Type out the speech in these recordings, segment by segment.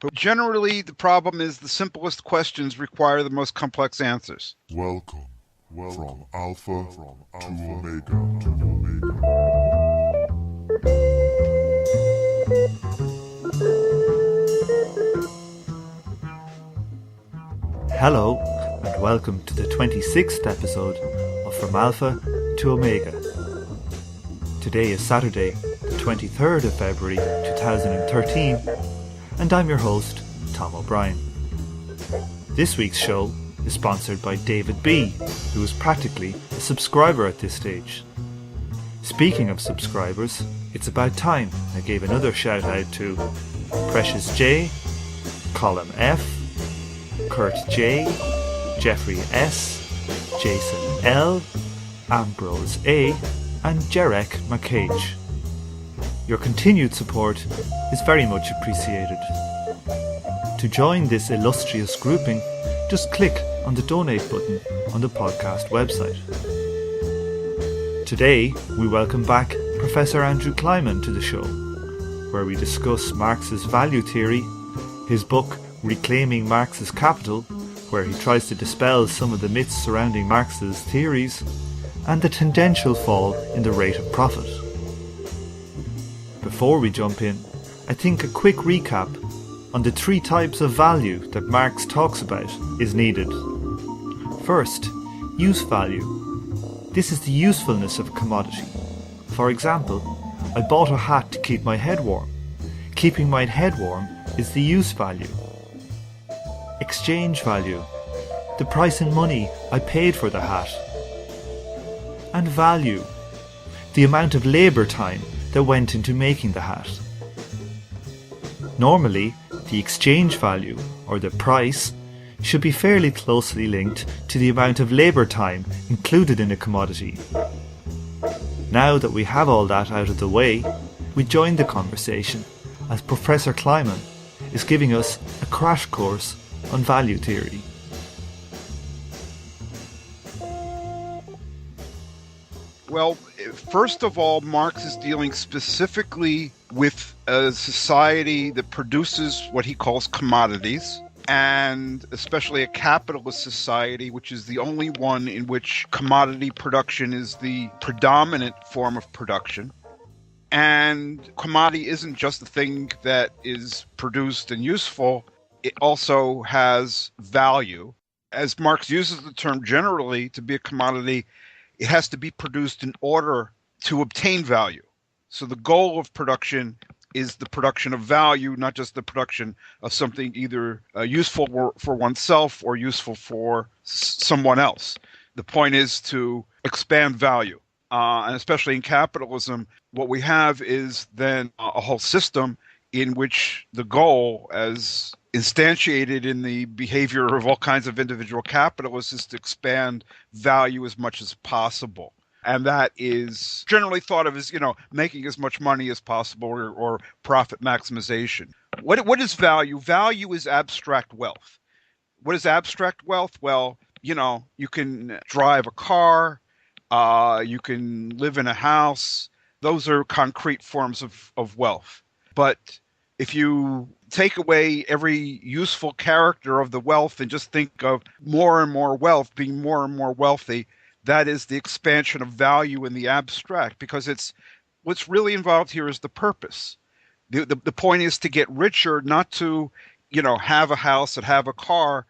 But generally, the problem is the simplest questions require the most complex answers. Welcome from Alpha to Omega. Hello and welcome to the 26th episode of From Alpha to Omega. Today is Saturday, the 23rd of February 2013, and I'm your host, Tom O'Brien. This week's show is sponsored by David B., who is practically a subscriber at this stage. Speaking of subscribers, it's about time I gave another shout out to Precious J, Colin F, Kurt J, Jeffrey S, Jason L, Ambrose A, and Jarek McCage. Your continued support is very much appreciated. To join this illustrious grouping, just click on the donate button on the podcast website. Today, we welcome back Professor Andrew Kliman to the show, where we discuss Marx's value theory, his book Reclaiming Marx's Capital, where he tries to dispel some of the myths surrounding Marx's theories, and the tendential fall in the rate of profit. Before we jump in, I think a quick recap on the three types of value that Marx talks about is needed. First, use value. This is the usefulness of a commodity. For example, I bought a hat to keep my head warm. Keeping my head warm is the use value. Exchange value, the price in money I paid for the hat. And value, the amount of labour time that went into making the hat. Normally, the exchange value, or the price, should be fairly closely linked to the amount of labour time included in a commodity. Now that we have all that out of the way, we join the conversation as Professor Kliman is giving us a crash course on value theory. Well, first of all, Marx is dealing specifically with a society that produces what he calls commodities, and especially a capitalist society, which is the only one in which commodity production is the predominant form of production. And commodity isn't just the thing that is produced and useful, it also has value. As Marx uses the term generally, to be a commodity, it has to be produced in order to obtain value. So the goal of production is the production of value, not just the production of something either useful for oneself or useful for someone else. The point is to expand value. And especially in capitalism, what we have is then a whole system in which the goal, as instantiated in the behavior of all kinds of individual capitalists, is to expand value as much as possible. And that is generally thought of as, making as much money as possible or profit maximization. What is value? Value is abstract wealth. What is abstract wealth? Well, you can drive a car, you can live in a house. Those are concrete forms of wealth. But if you take away every useful character of the wealth and just think of more and more wealth being more and more wealthy, that is the expansion of value in the abstract, because what's really involved here is the purpose. The point is to get richer, not to, have a house and have a car,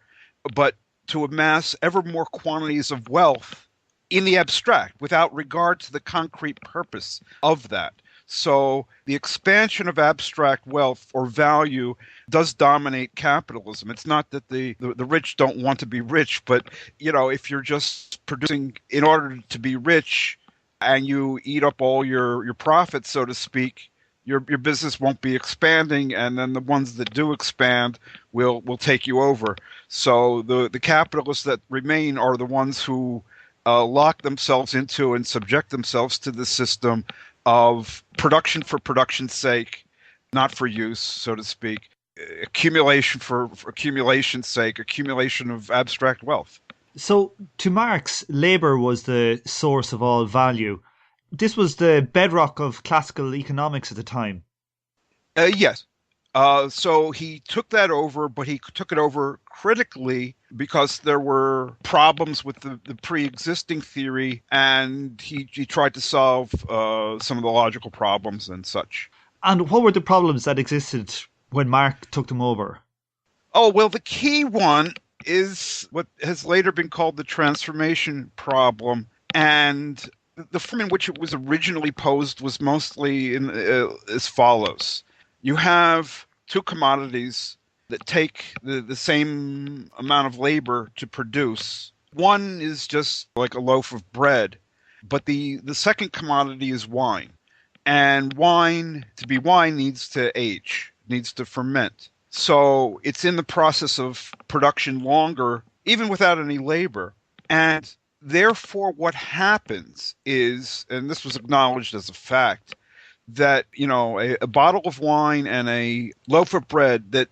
but to amass ever more quantities of wealth in the abstract without regard to the concrete purpose of that. So the expansion of abstract wealth or value does dominate capitalism. It's not that the rich don't want to be rich, but if you're just producing in order to be rich and you eat up all your profits, so to speak, your business won't be expanding, and then the ones that do expand will take you over. So the capitalists that remain are the ones who lock themselves into and subject themselves to the system of production for production's sake, not for use, so to speak, accumulation for accumulation's sake, accumulation of abstract wealth. So, to Marx, labour was the source of all value. This was the bedrock of classical economics at the time. Yes. So he took that over, but he took it over critically because there were problems with the pre-existing theory, and he tried to solve some of the logical problems and such. And what were the problems that existed when Mark took them over? Oh, well, the key one is what has later been called the transformation problem. And the form in which it was originally posed was mostly as follows. You have two commodities that take the same amount of labor to produce. One is just like a loaf of bread, but the second commodity is wine. And wine, to be wine, needs to age, needs to ferment. So it's in the process of production longer, even without any labor. And therefore, what happens is, and this was acknowledged as a fact, that, a bottle of wine and a loaf of bread that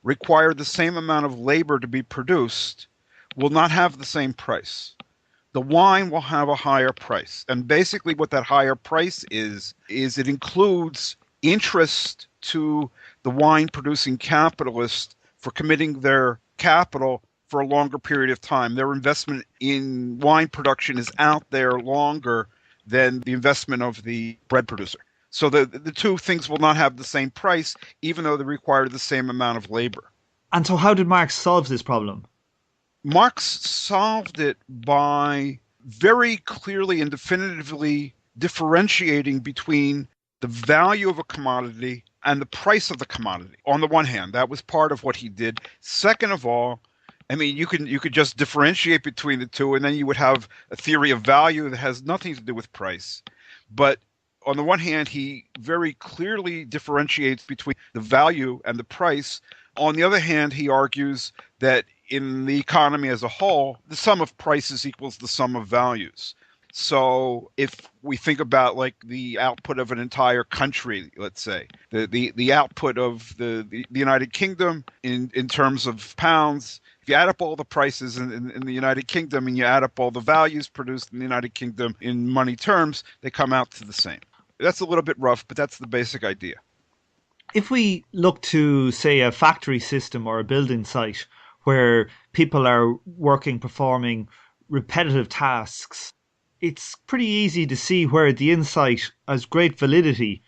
require the same amount of labor to be produced will not have the same price. The wine will have a higher price. And basically what that higher price is it includes interest to the wine producing capitalist for committing their capital for a longer period of time. Their investment in wine production is out there longer than the investment of the bread producer. So the two things will not have the same price, even though they require the same amount of labor. And so how did Marx solve this problem? Marx solved it by very clearly and definitively differentiating between the value of a commodity and the price of the commodity. On the one hand, that was part of what he did. Second of all, I mean, you could just differentiate between the two, and then you would have a theory of value that has nothing to do with price. But on the one hand, he very clearly differentiates between the value and the price. On the other hand, he argues that in the economy as a whole, the sum of prices equals the sum of values. So if we think about like the output of an entire country, let's say, the output of the United Kingdom in terms of pounds, if you add up all the prices in the United Kingdom and you add up all the values produced in the United Kingdom in money terms, they come out to the same. That's a little bit rough, but that's the basic idea. If we look to, say, a factory system or a building site where people are performing repetitive tasks, it's pretty easy to see where the insight has great validity.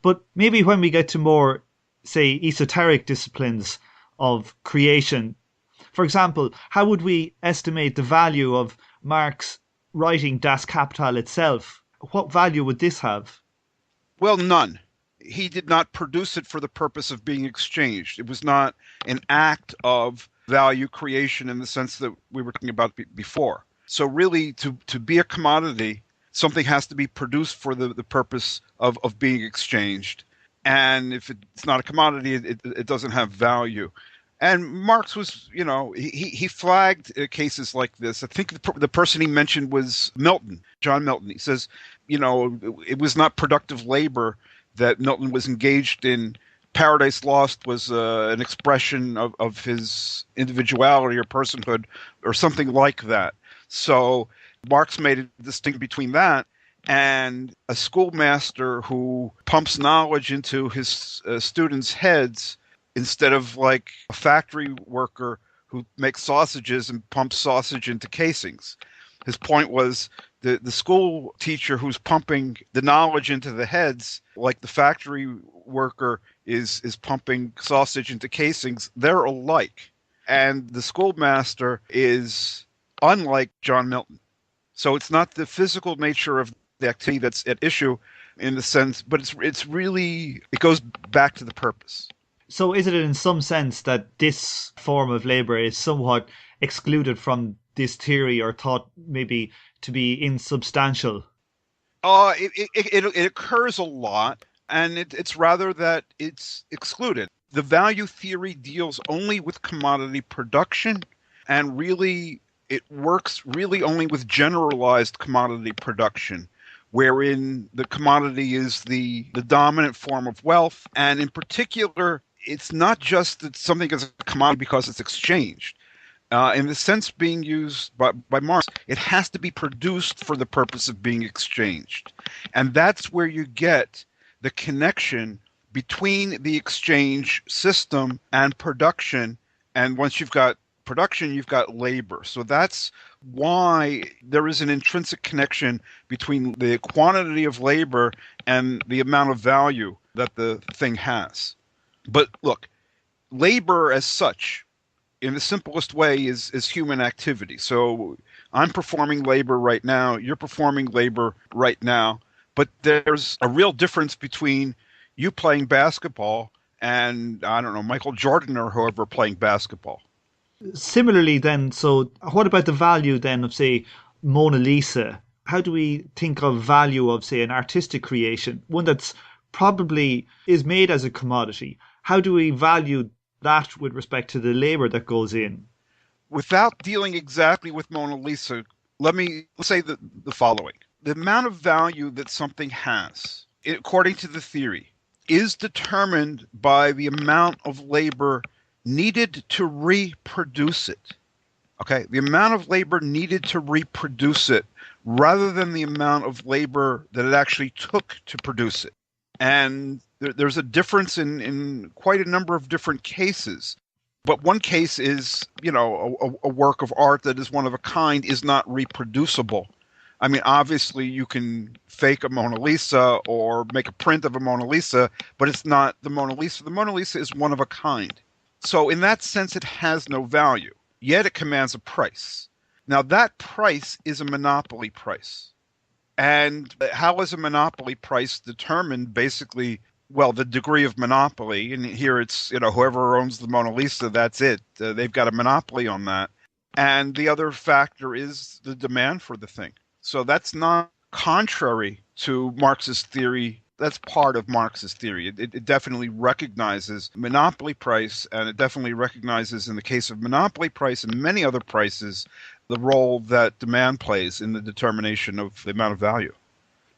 But maybe when we get to more, say, esoteric disciplines of creation, for example, how would we estimate the value of Marx writing Das Kapital itself? What value would this have? Well, none. He did not produce it for the purpose of being exchanged. It was not an act of value creation in the sense that we were talking about before. So really, to be a commodity, something has to be produced for the purpose of being exchanged. And if it's not a commodity, it doesn't have value. And Marx was, he flagged cases like this. I think the person he mentioned was Milton, John Milton. He says, it was not productive labor that Milton was engaged in. Paradise Lost was an expression of his individuality or personhood or something like that. So Marx made a distinction between that and a schoolmaster who pumps knowledge into his students' heads instead of like a factory worker who makes sausages and pumps sausage into casings. His point was the school teacher who's pumping the knowledge into the heads, like the factory worker is pumping sausage into casings, they're alike. And the schoolmaster is unlike John Milton. So it's not the physical nature of the activity that's at issue in the sense, but it's really, it goes back to the purpose. So is it in some sense that this form of labor is somewhat excluded from this theory or thought maybe to be insubstantial? It occurs a lot, and it's rather that it's excluded. The value theory deals only with commodity production, and really it works really only with generalized commodity production, wherein the commodity is the dominant form of wealth. And in particular, it's not just that something is a commodity because it's exchanged. In the sense being used by Marx, it has to be produced for the purpose of being exchanged. And that's where you get the connection between the exchange system and production. And once you've got production, you've got labor. So that's why there is an intrinsic connection between the quantity of labor and the amount of value that the thing has. But look, labor as such, in the simplest way, is human activity. So I'm performing labor right now, you're performing labor right now, but there's a real difference between you playing basketball and, I don't know, Michael Jordan or whoever playing basketball. Similarly then, so what about the value then of, say, Mona Lisa? How do we think of value of, say, an artistic creation, one that's probably is made as a commodity? How do we value that with respect to the labor that goes in? Without dealing exactly with Mona Lisa, let's say the following. The amount of value that something has, according to the theory, is determined by the amount of labor needed to reproduce it. Okay, the amount of labor needed to reproduce it rather than the amount of labor that it actually took to produce it. And there's a difference in quite a number of different cases. But one case is, a work of art that is one of a kind is not reproducible. I mean, obviously you can fake a Mona Lisa or make a print of a Mona Lisa, but it's not the Mona Lisa. The Mona Lisa is one of a kind. So in that sense, it has no value, yet it commands a price. Now that price is a monopoly price. And how is a monopoly price determined? Basically, well, the degree of monopoly, and here it's, whoever owns the Mona Lisa, that's it. They've got a monopoly on that. And the other factor is the demand for the thing. So that's not contrary to Marx's theory. That's part of Marx's theory. It definitely recognizes monopoly price, and it definitely recognizes, in the case of monopoly price and many other prices, the role that demand plays in the determination of the amount of value.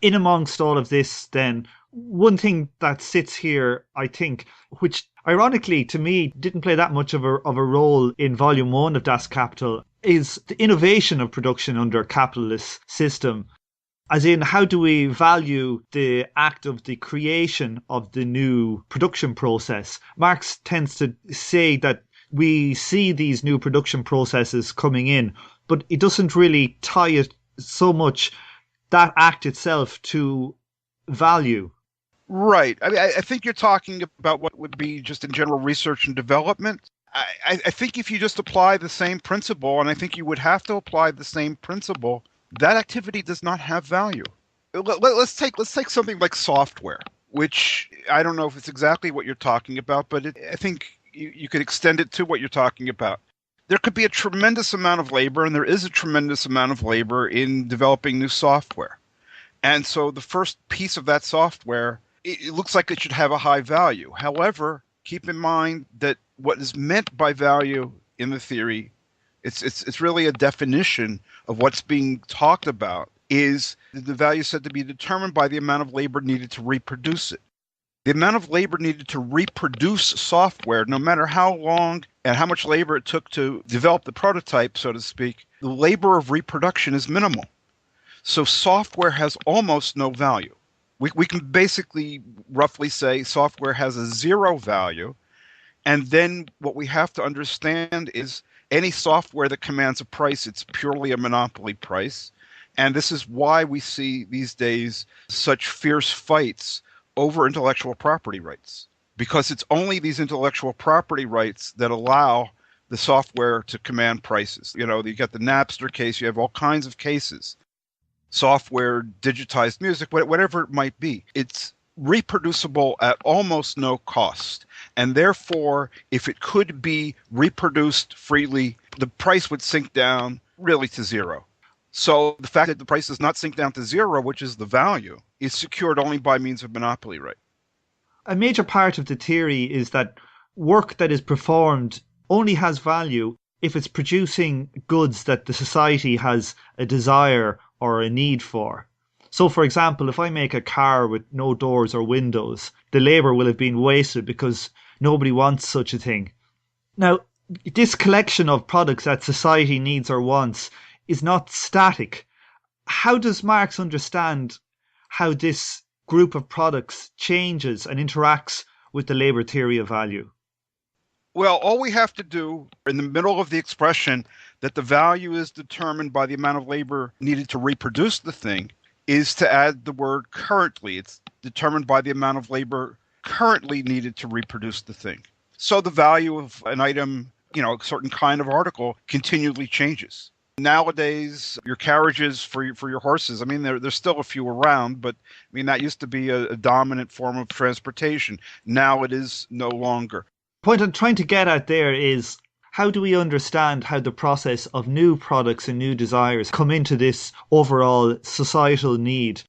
In amongst all of this, then, one thing that sits here, I think, which ironically to me didn't play that much of a role in Volume 1 of Das Kapital, is the innovation of production under a capitalist system. As in, how do we value the act of the creation of the new production process? Marx tends to say that we see these new production processes coming in, but it doesn't really tie it so much, that act itself, to value. Right. I mean, I think you're talking about what would be just in general research and development. I think if you just apply the same principle, and I think you would have to apply the same principle, that activity does not have value. Let's take something like software, which I don't know if it's exactly what you're talking about, but I think you could extend it to what you're talking about. There could be a tremendous amount of labor, and there is a tremendous amount of labor in developing new software. And so the first piece of that software, it looks like it should have a high value. However, keep in mind that what is meant by value in the theory, it's really a definition of what's being talked about, is the value said to be determined by the amount of labor needed to reproduce it. The amount of labor needed to reproduce software, no matter how long and how much labor it took to develop the prototype, so to speak, the labor of reproduction is minimal. So software has almost no value. We can basically roughly say software has a zero value. And then what we have to understand is any software that commands a price, it's purely a monopoly price. And this is why we see these days such fierce fights over intellectual property rights, because it's only these intellectual property rights that allow the software to command prices. You got the Napster case, you have all kinds of cases. Software, digitized music, whatever it might be. It's reproducible at almost no cost. And therefore, if it could be reproduced freely, the price would sink down really to zero. So the fact that the price does not sink down to zero, which is the value, is secured only by means of monopoly right. A major part of the theory is that work that is performed only has value if it's producing goods that the society has a desire or a need for. So, for example, if I make a car with no doors or windows, the labour will have been wasted because nobody wants such a thing. Now, this collection of products that society needs or wants is not static. How does Marx understand how this group of products changes and interacts with the labor theory of value? Well, all we have to do in the middle of the expression that the value is determined by the amount of labor needed to reproduce the thing is to add the word currently. It's determined by the amount of labor currently needed to reproduce the thing. So the value of an item, a certain kind of article continually changes. Nowadays, your carriages for your horses, there's still a few around, but that used to be a dominant form of transportation. Now it is no longer. The point I'm trying to get at there is, how do we understand how the process of new products and new desires come into this overall societal need?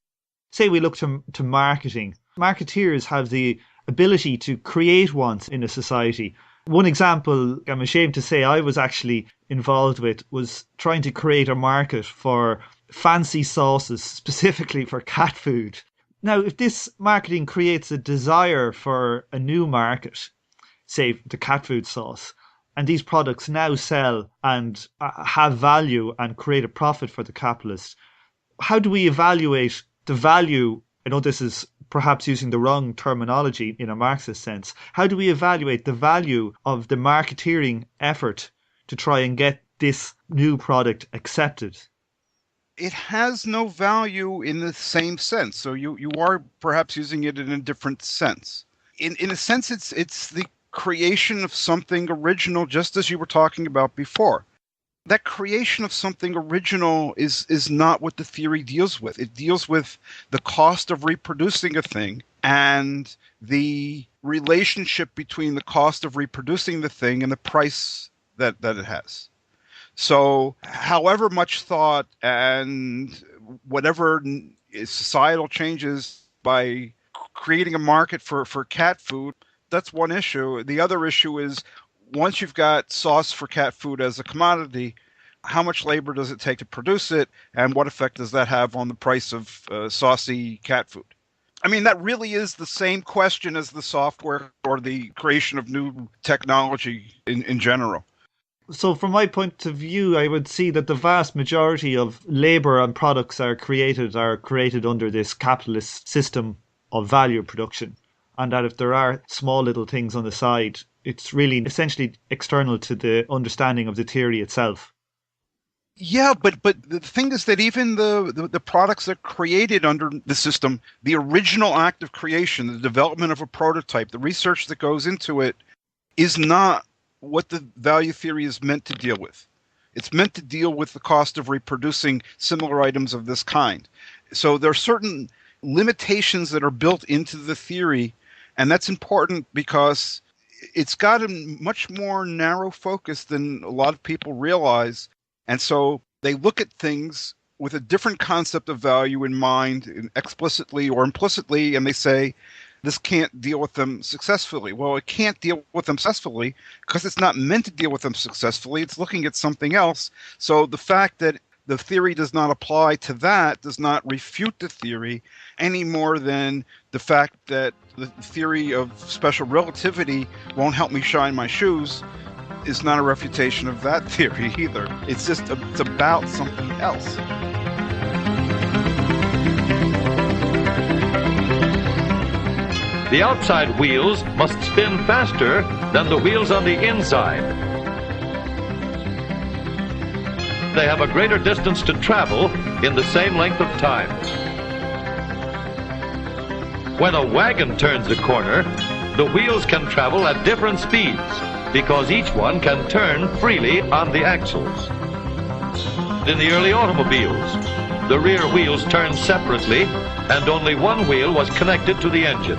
Say we look to marketing. Marketeers have the ability to create wants in a society. One example I'm ashamed to say I was actually involved with was trying to create a market for fancy sauces, specifically for cat food. Now, if this marketing creates a desire for a new market, say the cat food sauce, and these products now sell and have value and create a profit for the capitalist, how do we evaluate the value? I know this is perhaps using the wrong terminology in a Marxist sense. How do we evaluate the value of the marketeering effort to try and get this new product accepted? It has no value in the same sense. So you are perhaps using it in a different sense. In a sense, it's the creation of something original, just as you were talking about before. That creation of something original is not what the theory deals with. It deals with the cost of reproducing a thing and the relationship between the cost of reproducing the thing and the price that it has. So however much thought and whatever societal changes by creating a market for cat food, that's one issue. The other issue is, once you've got sauce for cat food as a commodity, how much labor does it take to produce it, and what effect does that have on the price of saucy cat food? That really is the same question as the software or the creation of new technology in general. So from my point of view, I would see that the vast majority of labor and products are created under this capitalist system of value production. And that if there are small little things on the side, it's really essentially external to the understanding of the theory itself. Yeah, but the thing is that even the products that are created under the system, the original act of creation, the development of a prototype, the research that goes into it, is not what the value theory is meant to deal with. It's meant to deal with the cost of reproducing similar items of this kind. So there are certain limitations that are built into the theory, and that's important because it's got a much more narrow focus than a lot of people realize. And so they look at things with a different concept of value in mind, explicitly or implicitly, and they say, this can't deal with them successfully. Well, it can't deal with them successfully because it's not meant to deal with them successfully. It's looking at something else. So the fact that the theory does not apply to that does not refute the theory any more than the fact that the theory of special relativity won't help me shine my shoes is not a refutation of that theory either. It's about something else. The outside wheels must spin faster than the wheels on the inside. They have a greater distance to travel in the same length of time. When a wagon turns a corner, the wheels can travel at different speeds because each one can turn freely on the axles. In the early automobiles, the rear wheels turned separately and only one wheel was connected to the engine.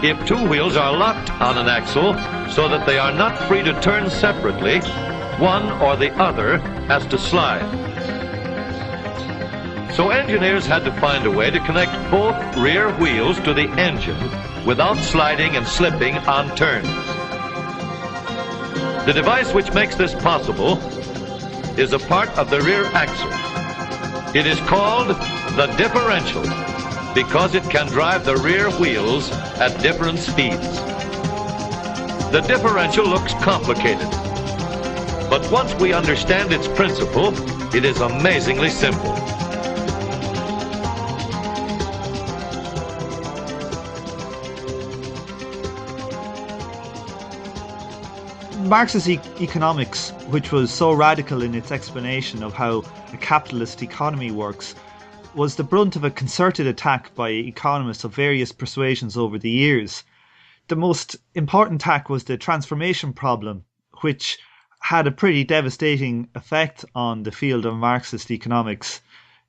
If two wheels are locked on an axle so that they are not free to turn separately, one or the other has to slide. So engineers had to find a way to connect both rear wheels to the engine without sliding and slipping on turns. The device which makes this possible is a part of the rear axle. It is called the differential because it can drive the rear wheels at different speeds. The differential looks complicated, but once we understand its principle, it is amazingly simple. Marx's economics, which was so radical in its explanation of how a capitalist economy works, was the brunt of a concerted attack by economists of various persuasions over the years. The most important attack was the transformation problem, which had a pretty devastating effect on the field of Marxist economics.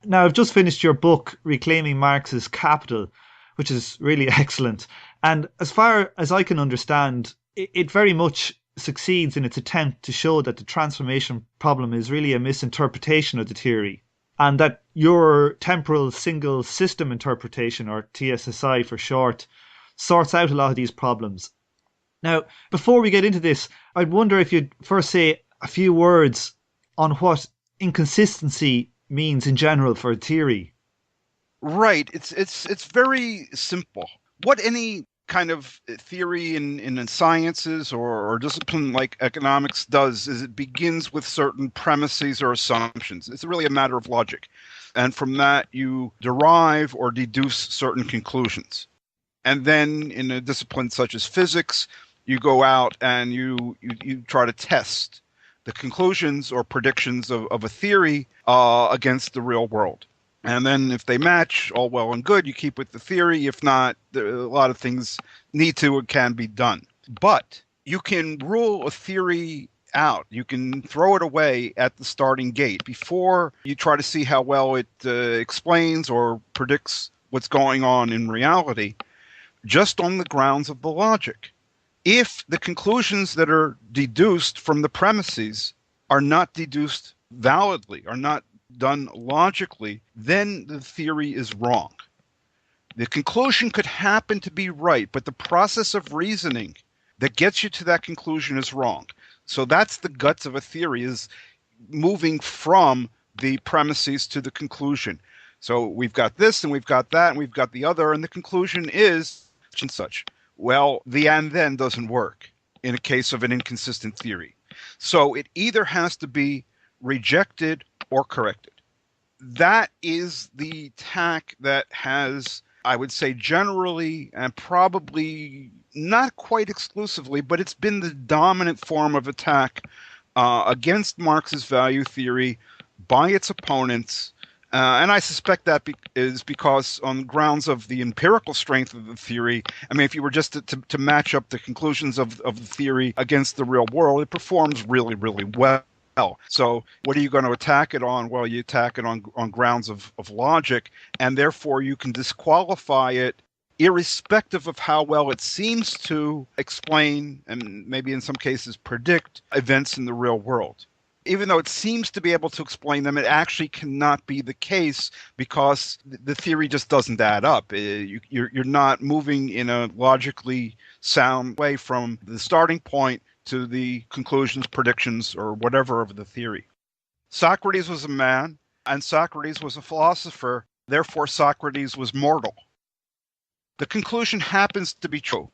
Now, I've just finished your book, Reclaiming Marx's Capital, which is really excellent. And as far as I can understand, it very much succeeds in its attempt to show that the transformation problem is really a misinterpretation of the theory, and that your temporal single system interpretation, or TSSI for short, sorts out a lot of these problems. Now, before we get into this, I'd wonder if you'd first say a few words on what inconsistency means in general for a theory. Right. It's very simple. What any kind of theory in sciences or discipline like economics does is it begins with certain premises or assumptions. It's really a matter of logic. And from that, you derive or deduce certain conclusions. And then in a discipline such as physics, you go out and you try to test the conclusions or predictions of a theory against the real world. And then if they match, all well and good, you keep with the theory. If not, a lot of things need to and can be done. But you can rule a theory out. You can throw it away at the starting gate before you try to see how well it explains or predicts what's going on in reality, just on the grounds of the logic. If the conclusions that are deduced from the premises are not deduced validly, are not done logically, then the theory is wrong. The conclusion could happen to be right, but the process of reasoning that gets you to that conclusion is wrong. So that's the guts of a theory, is moving from the premises to the conclusion. So we've got this and we've got that and we've got the other, and the conclusion is such and such. Well, the and then doesn't work in a case of an inconsistent theory. So it either has to be rejected or corrected. That is the tack that has, I would say, generally and probably not quite exclusively, but it's been the dominant form of attack against Marx's value theory by its opponents. And I suspect that is because on grounds of the empirical strength of the theory, I mean, if you were just to match up the conclusions of the theory against the real world, it performs really, really well. So what are you going to attack it on? Well, you attack it on grounds of logic, and therefore you can disqualify it irrespective of how well it seems to explain and maybe in some cases predict events in the real world. Even though it seems to be able to explain them, it actually cannot be the case because the theory just doesn't add up. You're not moving in a logically sound way from the starting point to the conclusions, predictions, or whatever of the theory. Socrates was a man, and Socrates was a philosopher. Therefore, Socrates was mortal. The conclusion happens to be true,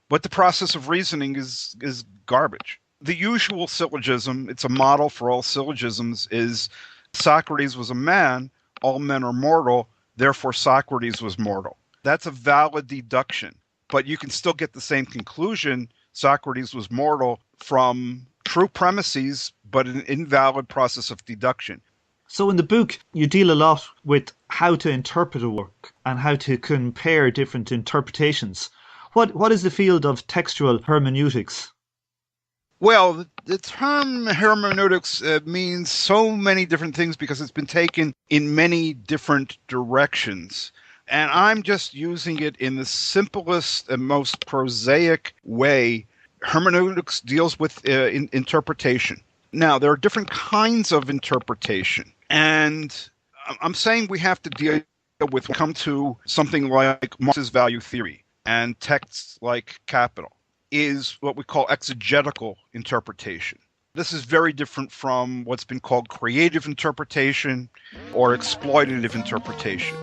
but the process of reasoning is garbage. The usual syllogism, it's a model for all syllogisms, is Socrates was a man, all men are mortal, therefore Socrates was mortal. That's a valid deduction, but you can still get the same conclusion, Socrates was mortal, from true premises, but an invalid process of deduction. So in the book, you deal a lot with how to interpret a work and how to compare different interpretations. What is the field of textual hermeneutics? Well, the term hermeneutics means so many different things because it's been taken in many different directions. And I'm just using it in the simplest and most prosaic way. Hermeneutics deals with interpretation. Now, there are different kinds of interpretation. And I'm saying we have to deal with, come to something like Marx's value theory and texts like Capital, is what we call exegetical interpretation. This is very different from what's been called creative interpretation or exploitative interpretation.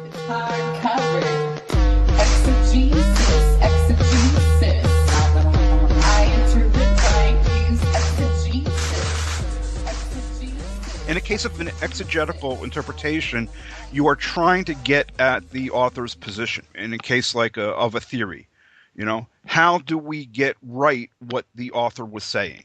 In a case of an exegetical interpretation, you are trying to get at the author's position. In a case like of a theory, How do we get right what the author was saying?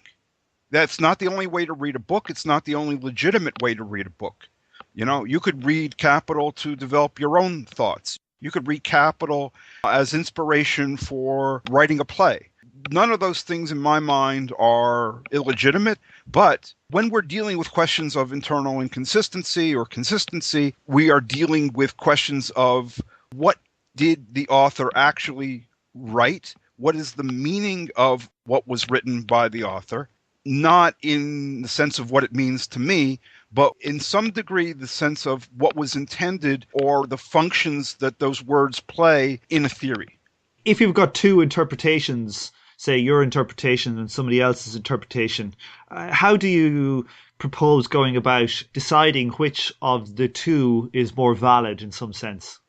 That's not the only way to read a book. It's not the only legitimate way to read a book. You could read Capital to develop your own thoughts. You could read Capital as inspiration for writing a play. None of those things in my mind are illegitimate, but when we're dealing with questions of internal inconsistency or consistency, we are dealing with questions of what did the author actually write? What is the meaning of what was written by the author? Not in the sense of what it means to me, but in some degree the sense of what was intended or the functions that those words play in a theory. If you've got two interpretations, say your interpretation and somebody else's interpretation, how do you propose going about deciding which of the two is more valid in some sense?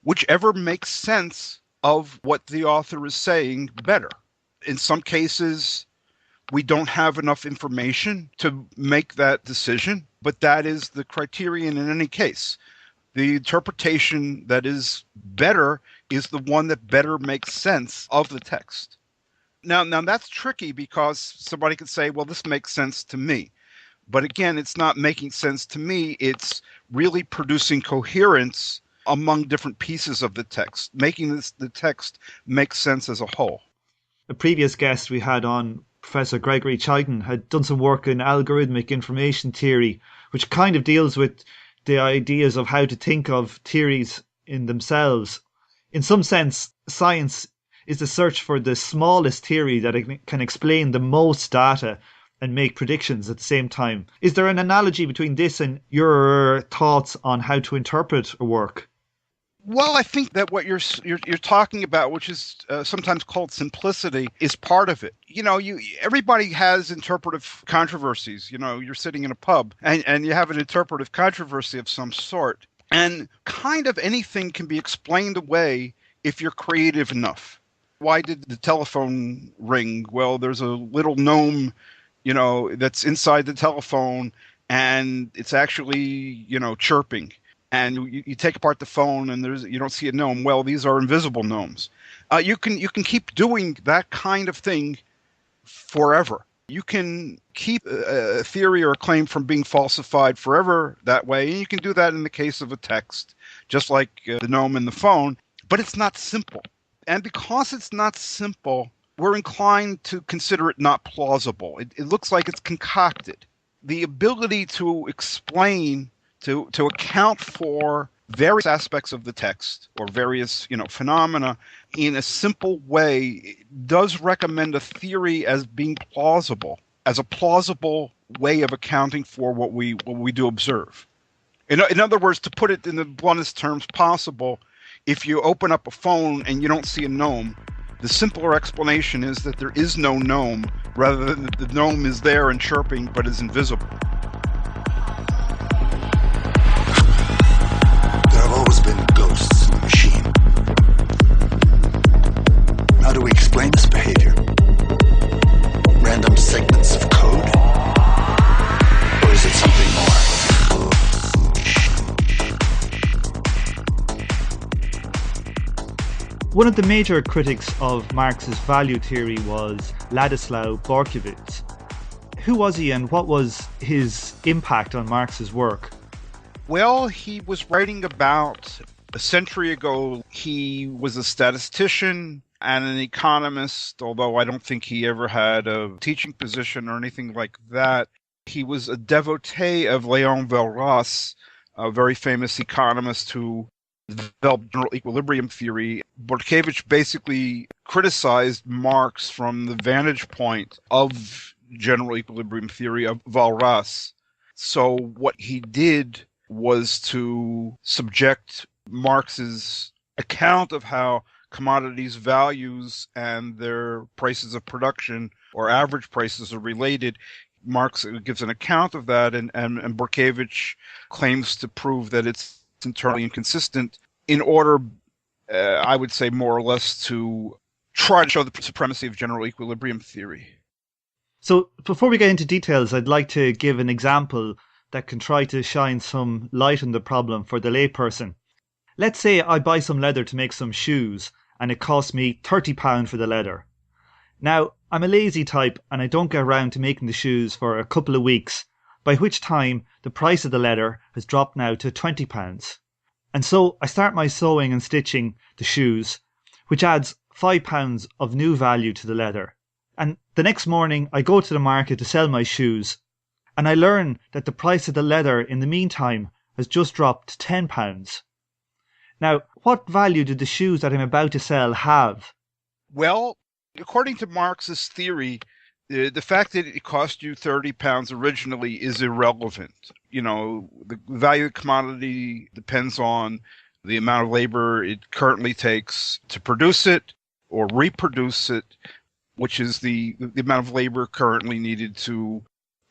Whichever makes sense of what the author is saying better. In some cases, we don't have enough information to make that decision, but that is the criterion in any case. The interpretation that is better is the one that better makes sense of the text. Now that's tricky because somebody could say, well, this makes sense to me. But again, it's not making sense to me. It's really producing coherence among different pieces of the text, making the text make sense as a whole. A previous guest we had on, Professor Gregory Chaitin, had done some work in algorithmic information theory, which kind of deals with the ideas of how to think of theories in themselves. In some sense, science is the search for the smallest theory that can explain the most data and make predictions at the same time. Is there an analogy between this and your thoughts on how to interpret a work? Well, I think that what you're talking about, which is sometimes called simplicity, is part of it. Everybody has interpretive controversies. You're sitting in a pub and you have an interpretive controversy of some sort. And kind of anything can be explained away if you're creative enough. Why did the telephone ring? Well, there's a little gnome, that's inside the telephone, and it's actually, chirping. And you take apart the phone, and you don't see a gnome. Well, these are invisible gnomes. You can keep doing that kind of thing forever. You can keep a theory or a claim from being falsified forever that way, and you can do that in the case of a text, just like the gnome in the phone. But it's not simple. And because it's not simple, we're inclined to consider it not plausible. It looks like it's concocted. The ability to explain, to account for various aspects of the text or various, phenomena in a simple way does recommend a theory as being plausible, as a plausible way of accounting for what we do observe. In other words, to put it in the bluntest terms possible, if you open up a phone and you don't see a gnome, the simpler explanation is that there is no gnome, rather than that the gnome is there and chirping but is invisible. There have always been ghosts in the machine. How do we explain this behavior? Random segments of code? Or is it something more? One of the major critics of Marx's value theory was Ladislaw Borkovich. Who was he and what was his impact on Marx's work? Well, he was writing about a century ago. He was a statistician and an economist, although I don't think he ever had a teaching position or anything like that. He was a devotee of Léon Walras, a very famous economist who developed general equilibrium theory. Borkovich basically criticized Marx from the vantage point of general equilibrium theory of Walras. So what he did was to subject Marx's account of how commodities' values and their prices of production or average prices are related. Marx gives an account of that, and Borkovich claims to prove that it's internally inconsistent in order, I would say more or less, to try to show the supremacy of general equilibrium theory. So before we get into details, I'd like to give an example that can try to shine some light on the problem for the layperson. Let's say I buy some leather to make some shoes, and it cost me £30 for the leather. Now, I'm a lazy type and I don't get around to making the shoes for a couple of weeks, by which time the price of the leather has dropped now to £20. And so I start my sewing and stitching the shoes, which adds £5 of new value to the leather. And the next morning I go to the market to sell my shoes, and I learn that the price of the leather in the meantime has just dropped to £10. Now, what value did the shoes that I'm about to sell have? Well, according to Marx's theory, the fact that it cost you £30 originally is irrelevant. You know, the value of the commodity depends on the amount of labor it currently takes to produce it or reproduce it, which is the amount of labor currently needed to,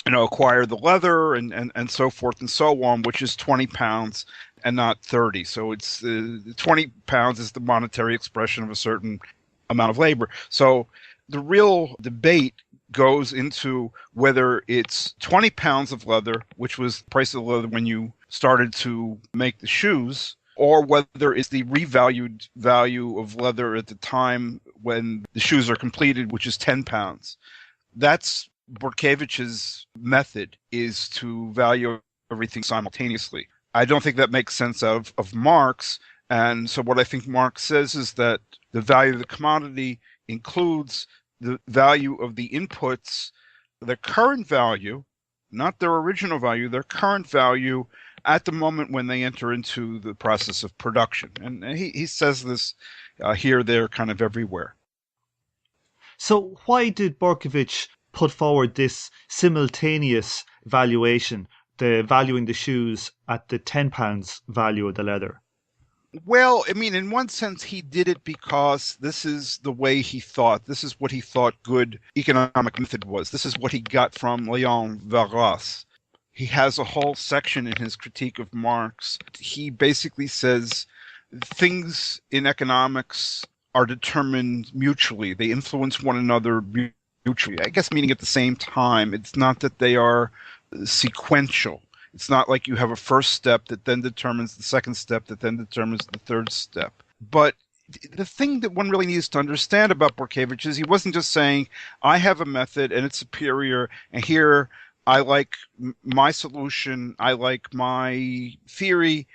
acquire the leather and so forth and so on, which is £20 and not 30. So it's £20 is the monetary expression of a certain amount of labor. So the real debate goes into whether it's 20 pounds of leather, which was the price of the leather when you started to make the shoes, or whether it's the revalued value of leather at the time when the shoes are completed, which is 10 pounds. That's Borkovich's method, is to value everything simultaneously. I don't think that makes sense out of Marx. And so what I think Marx says is that the value of the commodity includes the value of the inputs, the current value, not their original value, their current value at the moment when they enter into the process of production. And he says this here, there, kind of everywhere. So why did Borkovich put forward this simultaneous valuation, the valuing the shoes at the £10 value of the leather? Well, I mean, in one sense, he did it because this is the way he thought. This is what he thought good economic method was. This is what he got from Léon Varras. He has a whole section in his critique of Marx. He basically says things in economics are determined mutually. They influence one another mutually, I guess, meaning at the same time. It's not that they are sequential. It's not like you have a first step that then determines the second step that then determines the third step. But the thing that one really needs to understand about Borkovich is he wasn't just saying, I have a method and it's superior, and here I like my solution, I like my theory.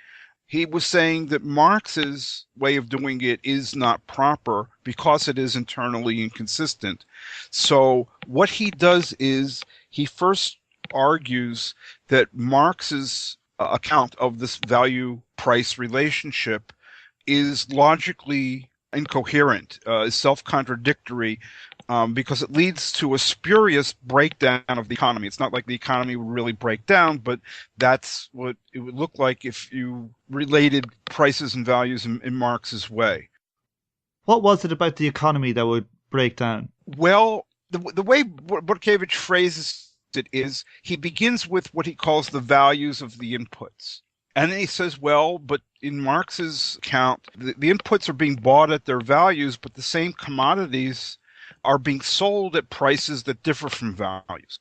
He was saying that Marx's way of doing it is not proper because it is internally inconsistent. So what he does is he first argues that Marx's account of this value-price relationship is logically incoherent, is self-contradictory, because it leads to a spurious breakdown of the economy. It's not like the economy would really break down, but that's what it would look like if you related prices and values in Marx's way. What was it about the economy that would break down? Well, the way Borkovich phrases it is, he begins with what he calls the values of the inputs. And then he says, well, but in Marx's account, the inputs are being bought at their values, but the same commodities are being sold at prices that differ from values.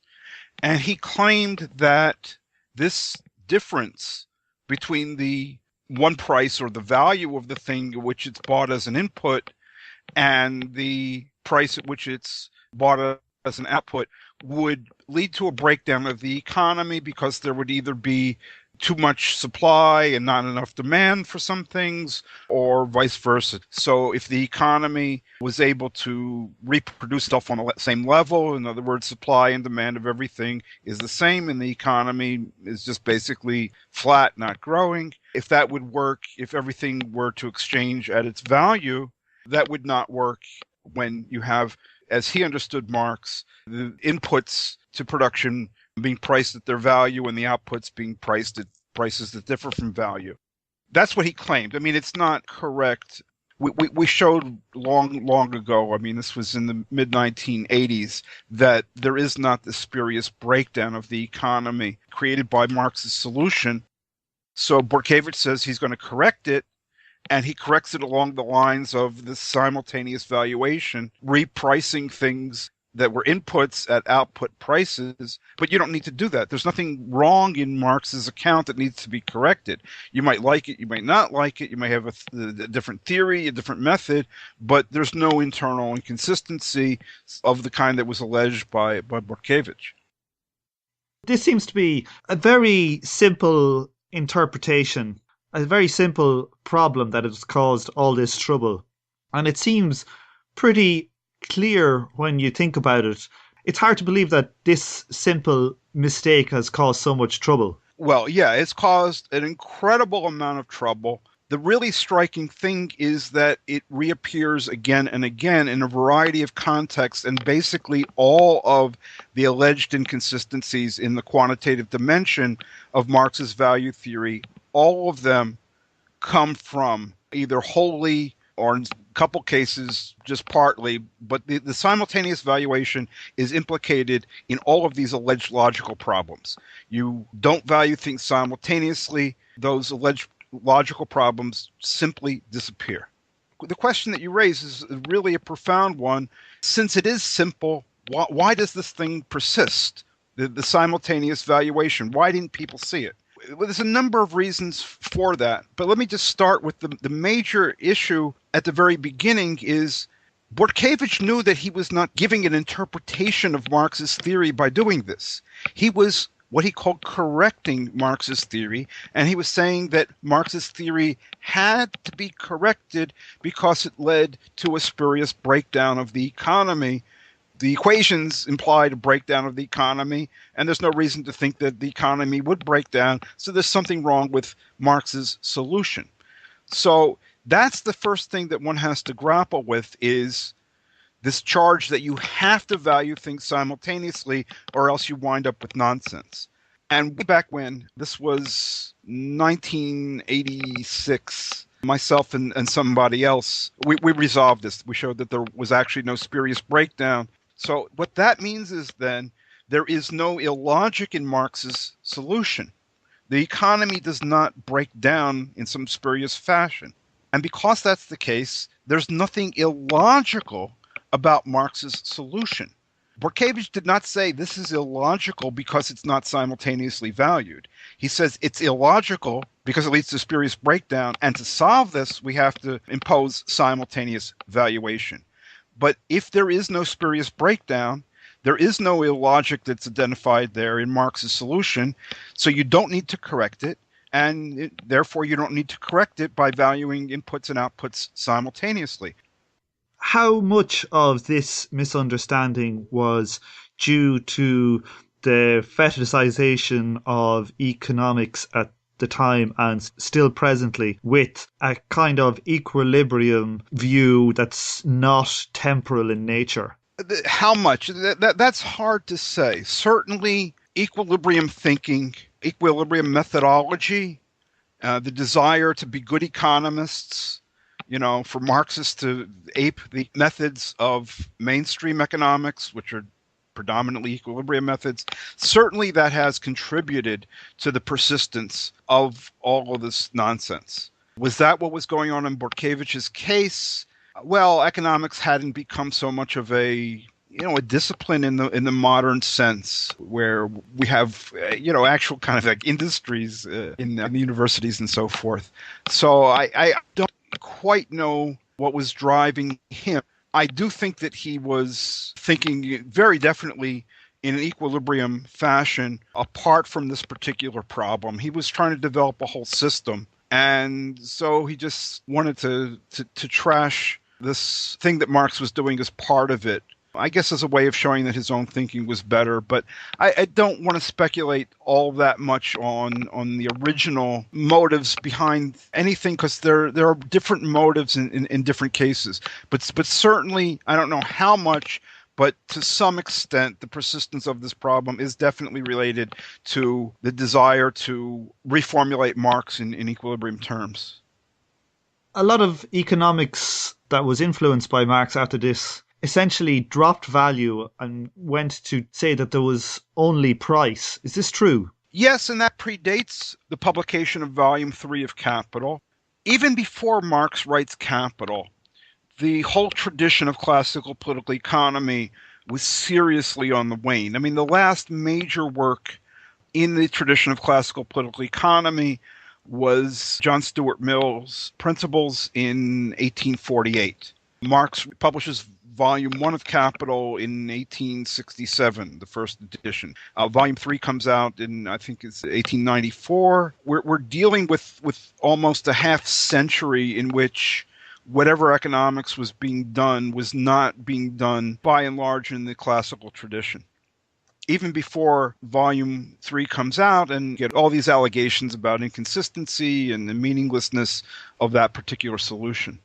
And he claimed that this difference between the one price or the value of the thing at which it's bought as an input and the price at which it's bought as an output would lead to a breakdown of the economy, because there would either be too much supply and not enough demand for some things, or vice versa. So if the economy was able to reproduce stuff on the same level, in other words, supply and demand of everything is the same, and the economy is just basically flat, not growing, if that would work, if everything were to exchange at its value, that would not work when you have, as he understood Marx, the inputs to production being priced at their value and the outputs being priced at prices that differ from value. That's what he claimed. I mean, it's not correct. We showed long ago, I mean, this was in the mid-1980s, that there is not the spurious breakdown of the economy created by Marx's solution. So Borkovich says he's going to correct it, and he corrects it along the lines of the simultaneous valuation, repricing things that were inputs at output prices, but you don't need to do that. There's nothing wrong in Marx's account that needs to be corrected. You might like it, you might not like it, you may have a different theory, a different method, but there's no internal inconsistency of the kind that was alleged by Borkovich. This seems to be a very simple interpretation, a very simple problem that has caused all this trouble. And it seems pretty clear when you think about it. It's hard to believe that this simple mistake has caused so much trouble. Well, yeah, it's caused an incredible amount of trouble. The really striking thing is that it reappears again and again in a variety of contexts, and basically all of the alleged inconsistencies in the quantitative dimension of Marx's value theory, all of them come from either wholly or in a couple cases just partly, but the simultaneous valuation is implicated in all of these alleged logical problems. You don't value things simultaneously, those alleged logical problems simply disappear. The question that you raise is really a profound one. Since it is simple, why does this thing persist? The simultaneous valuation, why didn't people see it? Well, there's a number of reasons for that, but let me just start with the major issue at the very beginning is Borkovich knew that he was not giving an interpretation of Marx's theory by doing this. He was what he called correcting Marx's theory, and he was saying that Marx's theory had to be corrected because it led to a spurious breakdown of the economy. The equations implied a breakdown of the economy, and there's no reason to think that the economy would break down, so there's something wrong with Marx's solution. So that's the first thing that one has to grapple with, is this charge that you have to value things simultaneously or else you wind up with nonsense. And way back when, this was 1986, myself and somebody else, we resolved this. We showed that there was actually no spurious breakdown. So what that means is then there is no illogic in Marx's solution. The economy does not break down in some spurious fashion. And because that's the case, there's nothing illogical about Marx's solution. Borkovich did not say this is illogical because it's not simultaneously valued. He says it's illogical because it leads to spurious breakdown, and to solve this, we have to impose simultaneous valuation. But if there is no spurious breakdown, there is no illogic that's identified there in Marx's solution, so you don't need to correct it, and therefore you don't need to correct it by valuing inputs and outputs simultaneously. How much of this misunderstanding was due to the fetishization of economics at the time and still presently, with a kind of equilibrium view that's not temporal in nature? How much? That's hard to say. Certainly equilibrium thinking, equilibrium methodology, the desire to be good economists, for Marxists to ape the methods of mainstream economics, which are predominantly equilibrium methods, certainly that has contributed to the persistence of all of this nonsense. Was that what was going on in Borkovich's case? Well, economics hadn't become so much of a discipline in the modern sense, where we have actual kind of like industries in the universities and so forth. So I don't quite know what was driving him. I do think that he was thinking very definitely in an equilibrium fashion apart from this particular problem. He was trying to develop a whole system, and so he just wanted to trash this thing that Marx was doing as part of it, I guess as a way of showing that his own thinking was better. But I don't want to speculate all that much on the original motives behind anything, because there are different motives in different cases. But certainly, I don't know how much, but to some extent, the persistence of this problem is definitely related to the desire to reformulate Marx in equilibrium terms. A lot of economics that was influenced by Marx after this essentially dropped value and went to say that there was only price. Is this true? Yes, and that predates the publication of Volume 3 of Capital. Even before Marx writes Capital, the whole tradition of classical political economy was seriously on the wane. I mean, the last major work in the tradition of classical political economy was John Stuart Mill's Principles in 1848. Marx publishes Volume 1 of Capital in 1867, the first edition. Volume 3 comes out in, I think it's 1894. We're dealing with almost a half century in which whatever economics was being done was not being done, by and large, in the classical tradition. Even before Volume 3 comes out and get all these allegations about inconsistency and the meaninglessness of that particular solution.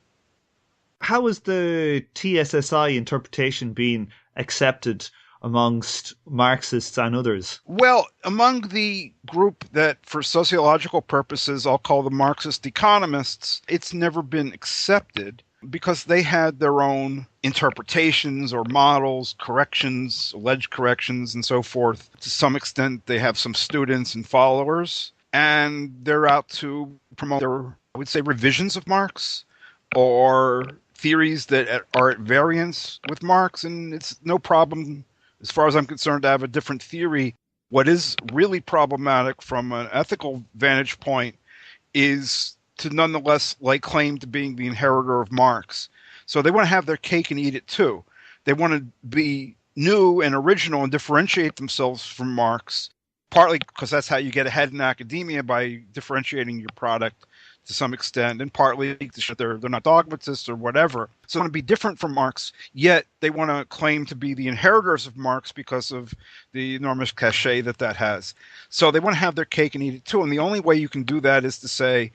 How is the TSSI interpretation being accepted amongst Marxists and others? Well, among the group that, for sociological purposes, I'll call the Marxist economists, it's never been accepted because they had their own interpretations or models, corrections, alleged corrections, and so forth. To some extent, they have some students and followers, and they're out to promote their, I would say, revisions of Marx or theories that are at variance with Marx, and it's no problem, as far as I'm concerned, to have a different theory. What is really problematic from an ethical vantage point is to nonetheless lay claim to being the inheritor of Marx. So they want to have their cake and eat it too. They want to be new and original and differentiate themselves from Marx, partly because that's how you get ahead in academia, by differentiating your product to some extent, and partly they're not dogmatists or whatever. So they want to be different from Marx, yet they want to claim to be the inheritors of Marx because of the enormous cachet that has. So they want to have their cake and eat it too. And the only way you can do that is to say,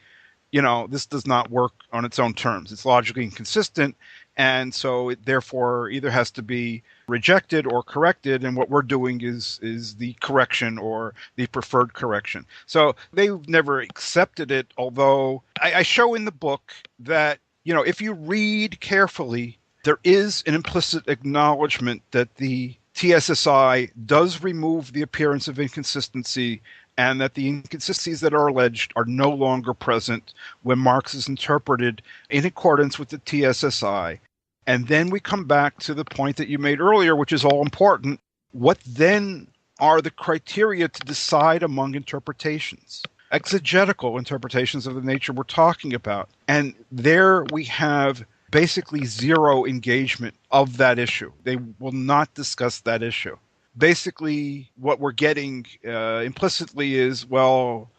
this does not work on its own terms. It's logically inconsistent, and so it therefore either has to be rejected or corrected, and what we're doing is the correction or the preferred correction. So they've never accepted it, although I show in the book that, if you read carefully, there is an implicit acknowledgement that the TSSI does remove the appearance of inconsistency, and that the inconsistencies that are alleged are no longer present when Marx is interpreted in accordance with the TSSI. And then we come back to the point that you made earlier, which is all important. What then are the criteria to decide among interpretations? Exegetical interpretations of the nature we're talking about. And there we have basically zero engagement of that issue. They will not discuss that issue. Basically, what we're getting implicitly is, well,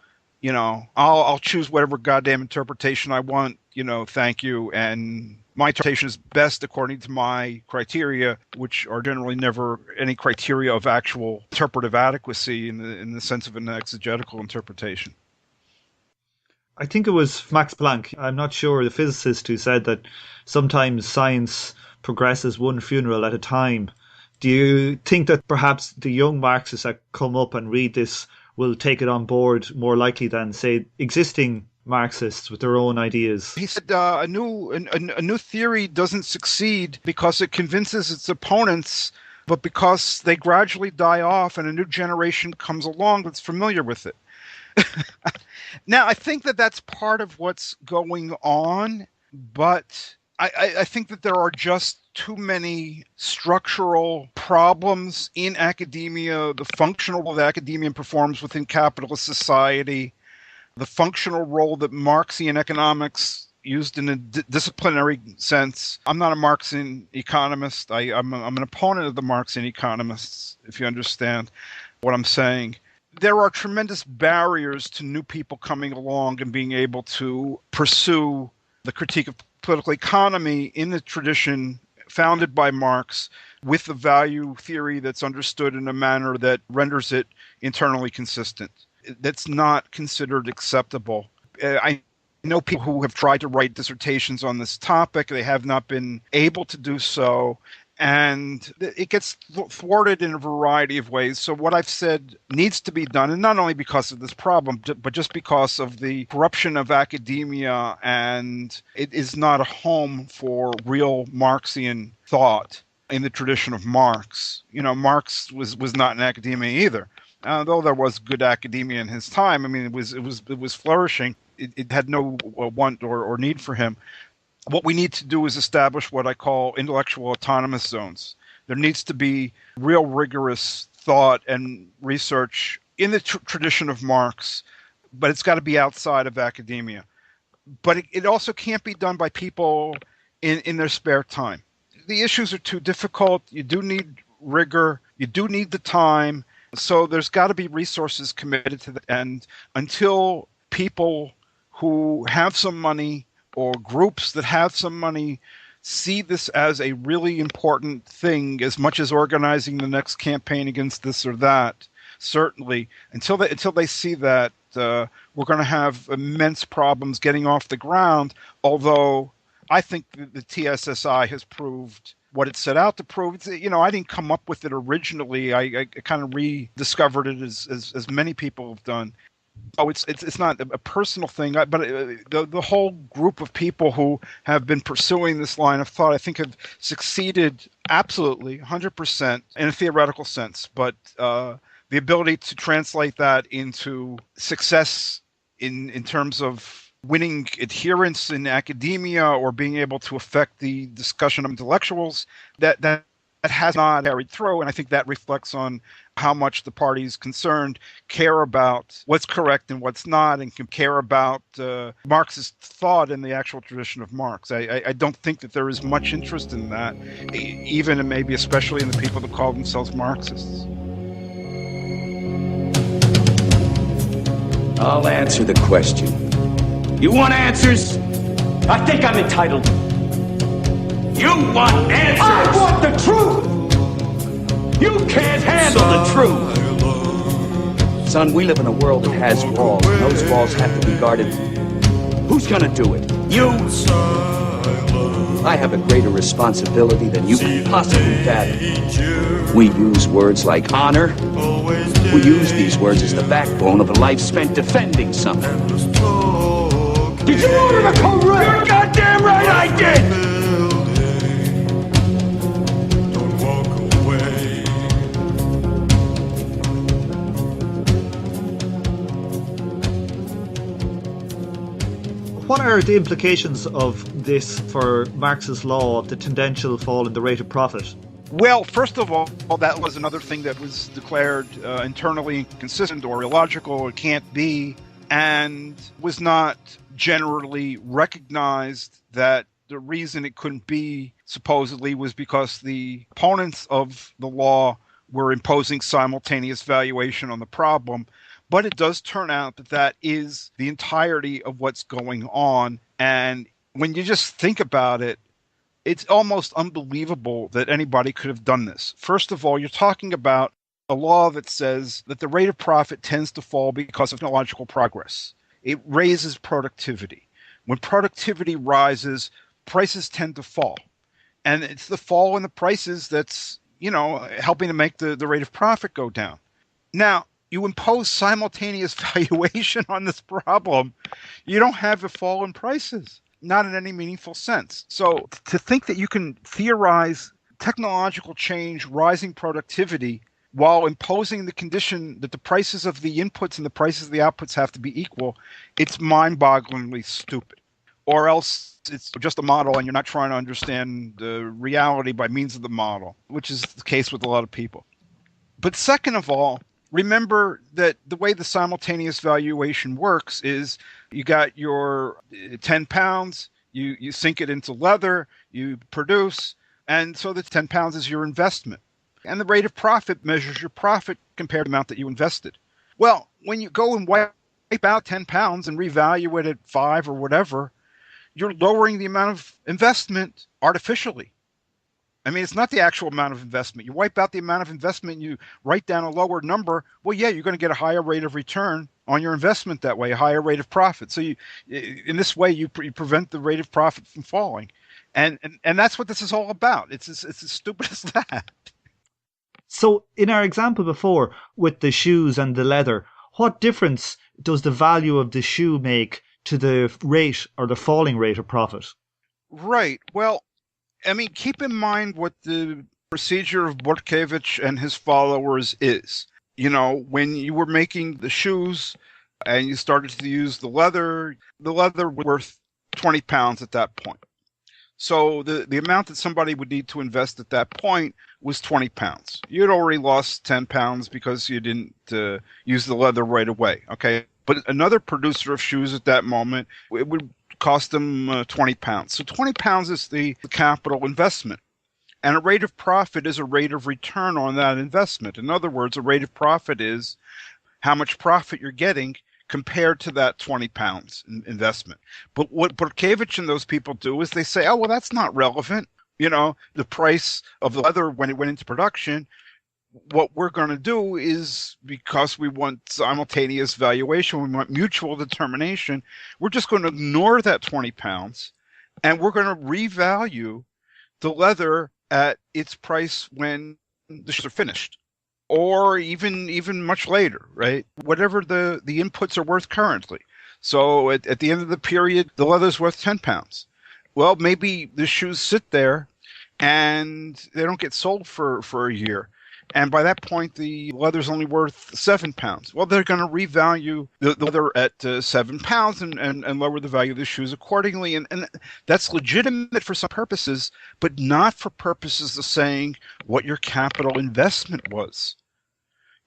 I'll choose whatever goddamn interpretation I want, thank you, and my interpretation is best according to my criteria, which are generally never any criteria of actual interpretive adequacy in the sense of an exegetical interpretation. I think it was Max Planck, I'm not sure, the physicist, who said that sometimes science progresses one funeral at a time. Do you think that perhaps the young Marxists that come up and read this will take it on board more likely than, say, existing Marxists with their own ideas? He said a new theory doesn't succeed because it convinces its opponents, but because they gradually die off and a new generation comes along that's familiar with it. Now, I think that that's part of what's going on, but I think that there are just too many structural problems in academia, the functional role that academia performs within capitalist society, the functional role that Marxian economics used in a disciplinary sense. I'm not a Marxian economist. I'm an opponent of the Marxian economists, if you understand what I'm saying. There are tremendous barriers to new people coming along and being able to pursue the critique of political economy in the tradition founded by Marx, with the value theory that's understood in a manner that renders it internally consistent. That's not considered acceptable. I know people who have tried to write dissertations on this topic. They have not been able to do so, and it gets thwarted in a variety of ways. So what I've said needs to be done, and not only because of this problem, but just because of the corruption of academia, and it is not a home for real Marxian thought in the tradition of Marx. Marx was not in academia either. Though there was good academia in his time, I mean, it was flourishing. It had no want or need for him. What we need to do is establish what I call intellectual autonomous zones. There needs to be real rigorous thought and research in the tradition of Marx, but it's got to be outside of academia. But it also can't be done by people in their spare time. The issues are too difficult. You do need rigor. You do need the time. So there's got to be resources committed to the end until people who have some money or groups that have some money see this as a really important thing, as much as organizing the next campaign against this or that. Certainly, until they see that, we're going to have immense problems getting off the ground. Although I think the TSSI has proved what it set out to prove. I didn't come up with it originally. I kind of rediscovered it as many people have done. Oh, it's not a personal thing, but the whole group of people who have been pursuing this line of thought, I think, have succeeded absolutely 100% in a theoretical sense. But the ability to translate that into success in terms of winning adherence in academia or being able to affect the discussion of intellectuals, that has not carried through. And I think that reflects on how much the parties concerned care about what's correct and what's not, and can care about Marxist thought in the actual tradition of Marx. I don't think that there is much interest in that, even and maybe especially in the people that call themselves Marxists. I'll answer the question. You want answers? I think I'm entitled. You want answers? I want the truth! You can't handle the truth! Son, we live in a world that has walls, and those walls have to be guarded. Who's gonna do it? You! I have a greater responsibility than you can possibly fathom. We use words like honor. We use these words as the backbone of a life spent defending something. Did you order the code red? You're goddamn right I did! What are the implications of this for Marx's law of the tendential fall in the rate of profit? Well, first of all, that was another thing that was declared internally inconsistent or illogical. It can't be, and was not generally recognized. That the reason it couldn't be, supposedly, was because the opponents of the law were imposing simultaneous valuation on the problem. But it does turn out that that is the entirety of what's going on. And when you just think about it, it's almost unbelievable that anybody could have done this. First of all, you're talking about a law that says that the rate of profit tends to fall because of technological progress. It raises productivity. When productivity rises, prices tend to fall. And it's the fall in the prices that's, helping to make the rate of profit go down. Now, you impose simultaneous valuation on this problem, you don't have a fall in prices, not in any meaningful sense. So to think that you can theorize technological change, rising productivity, while imposing the condition that the prices of the inputs and the prices of the outputs have to be equal, it's mind-bogglingly stupid. Or else it's just a model and you're not trying to understand the reality by means of the model, which is the case with a lot of people. But second of all, remember that the way the simultaneous valuation works is you got your 10 pounds, you sink it into leather, you produce, and so the 10 pounds is your investment. And the rate of profit measures your profit compared to the amount that you invested. Well, when you go and wipe out 10 pounds and revalue it at 5 or whatever, you're lowering the amount of investment artificially. I mean, it's not the actual amount of investment. You wipe out the amount of investment, you write down a lower number. Well, yeah, you're going to get a higher rate of return on your investment that way, a higher rate of profit. So in this way, you prevent the rate of profit from falling. And that's what this is all about. It's as stupid as that. So in our example before with the shoes and the leather, what difference does the value of the shoe make to the rate or the falling rate of profit? Right. Well, I mean, keep in mind what the procedure of Borkovich and his followers is. When you were making the shoes and you started to use the leather was worth 20 pounds at that point. So the amount that somebody would need to invest at that point was 20 pounds. You'd already lost 10 pounds because you didn't use the leather right away. Okay. But another producer of shoes at that moment, it would cost them 20 pounds. So 20 pounds is the capital investment. And a rate of profit is a rate of return on that investment. In other words, a rate of profit is how much profit you're getting compared to that 20 pounds investment. But what Borkovich and those people do is they say, oh, well, that's not relevant. You know, the price of the leather when it went into production, what we're going to do is, because we want simultaneous valuation, we want mutual determination, we're just going to ignore that 20 pounds and we're going to revalue the leather at its price when the shoes are finished, or even much later, right? Whatever the inputs are worth currently. So at the end of the period, the leather's worth 10 pounds. Well, maybe the shoes sit there and they don't get sold for a year. And by that point, the leather's only worth 7 pounds. Well, they're going to revalue the leather at 7 pounds and lower the value of the shoes accordingly. And that's legitimate for some purposes, but not for purposes of saying what your capital investment was.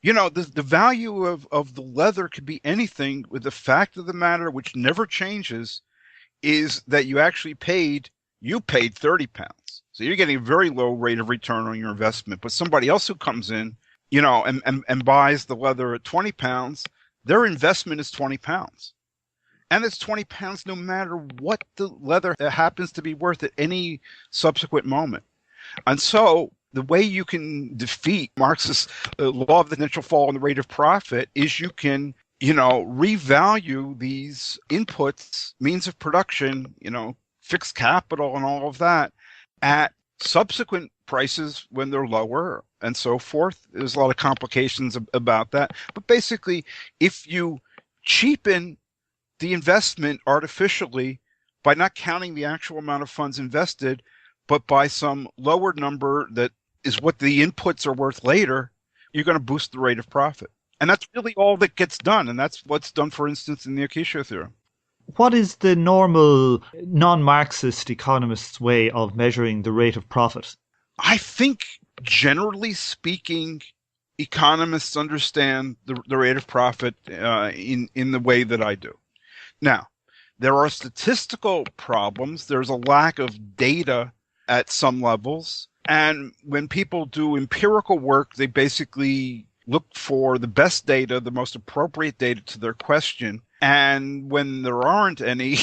You know, the value of the leather could be anything, with the fact of the matter, which never changes, is that you actually paid 30 pounds. So you're getting a very low rate of return on your investment. But somebody else who comes in, you know, and buys the leather at 20 pounds, their investment is 20 pounds. And it's 20 pounds no matter what the leather happens to be worth at any subsequent moment. And so the way you can defeat Marx's law of the tendential fall and the rate of profit is you can, you know, revalue these inputs, means of production, you know, fixed capital and all of that, at subsequent prices when they're lower and so forth. There's a lot of complications about that. But basically, if you cheapen the investment artificially by not counting the actual amount of funds invested, but by some lower number that is what the inputs are worth later, you're going to boost the rate of profit. And that's really all that gets done. And that's what's done, for instance, in the Akisho theorem. What is the normal non-Marxist economist's way of measuring the rate of profit? I think, generally speaking, economists understand the rate of profit in the way that I do. Now, there are statistical problems. There's a lack of data at some levels. And when people do empirical work, they basically look for the best data, the most appropriate data to their question. And when there aren't any,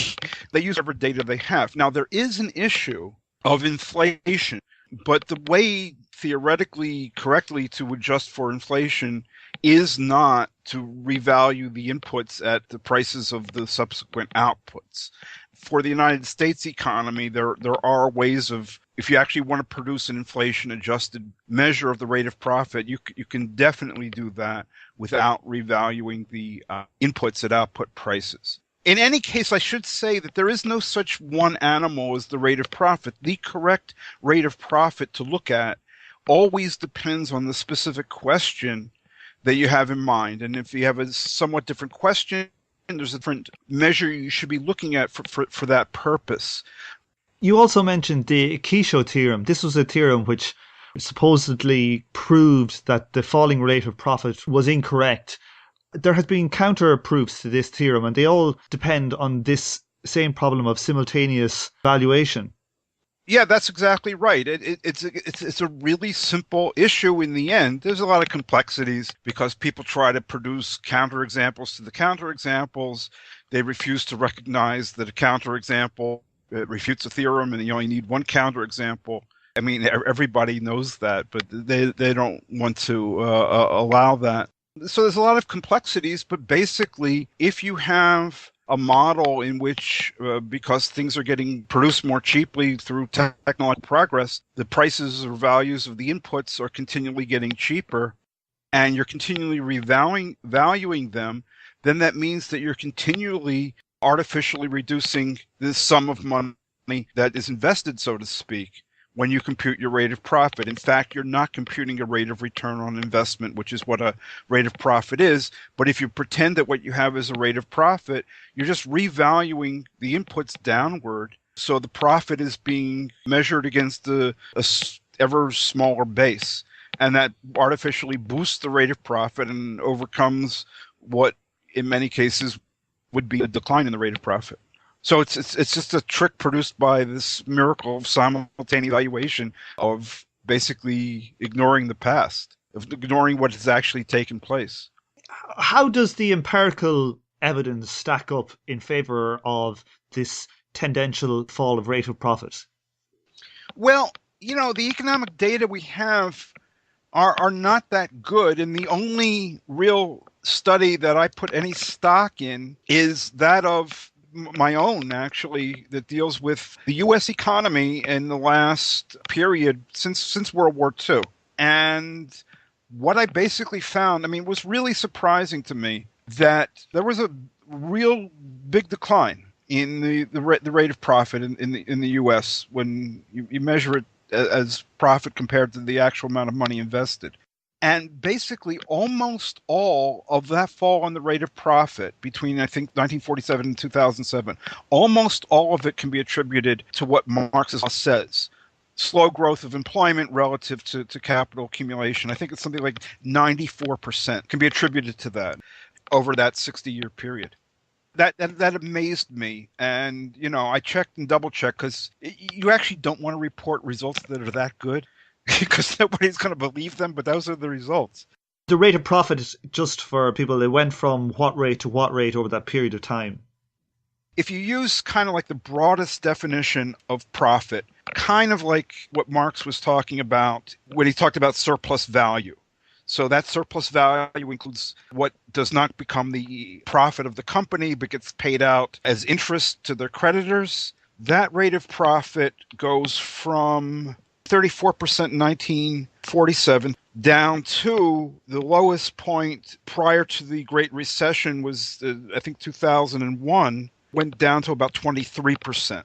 they use whatever data they have. Now, there is an issue of inflation, but the way theoretically correctly to adjust for inflation is not to revalue the inputs at the prices of the subsequent outputs. For the United States economy, there are ways of, if you actually want to produce an inflation-adjusted measure of the rate of profit, you can definitely do that without revaluing the inputs at output prices. In any case, I should say that there is no such one animal as the rate of profit. The correct rate of profit to look at always depends on the specific question that you have in mind. And if you have a somewhat different question, there's a different measure you should be looking at for that purpose. You also mentioned the Akisho theorem. This was a theorem which supposedly proved that the falling rate of profit was incorrect. There has been counter proofs to this theorem, and they all depend on this same problem of simultaneous valuation. Yeah, that's exactly right. It's a really simple issue in the end. There's a lot of complexities because people try to produce counterexamples to the counterexamples. They refuse to recognize that a counterexample refutes a theorem, and you only need one counterexample. I mean, everybody knows that, but they don't want to allow that. So there's a lot of complexities, but basically, if you have a model in which, because things are getting produced more cheaply through technological progress, the prices or values of the inputs are continually getting cheaper, and you're continually valuing them, then that means that you're continually artificially reducing the sum of money that is invested, so to speak, when you compute your rate of profit. In fact, you're not computing a rate of return on investment, which is what a rate of profit is. But if you pretend that what you have is a rate of profit, you're just revaluing the inputs downward. So the profit is being measured against the ever smaller base. And that artificially boosts the rate of profit and overcomes what, in many cases, would be a decline in the rate of profit. So it's just a trick produced by this miracle of simultaneous valuation, of basically ignoring the past, of ignoring what has actually taken place. How does the empirical evidence stack up in favor of this tendential fall of rate of profit? Well, the economic data we have are not that good, and the only real study that I put any stock in is that of my own, actually, that deals with the U.S. economy in the last period since World War II. And what I basically found, it was really surprising to me that there was a real big decline in the rate of profit in the U.S. when you measure it as profit compared to the actual amount of money invested. And basically almost all of that fall in the rate of profit between, I think, 1947 and 2007, almost all of it can be attributed to what Marx's law says. Slow growth of employment relative to capital accumulation. I think it's something like 94% can be attributed to that over that 60-year period. That amazed me, and I checked and double checked, because you actually don't want to report results that are that good, because nobody's going to believe them. But those are the results. The rate of profit is, just for people, it went from what rate to what rate over that period of time? If you use kind of like the broadest definition of profit, kind of like what Marx was talking about when he talked about surplus value. So that surplus value includes what does not become the profit of the company, but gets paid out as interest to their creditors. That rate of profit goes from 34% in 1947 down to the lowest point prior to the Great Recession was, I think, 2001, went down to about 23%.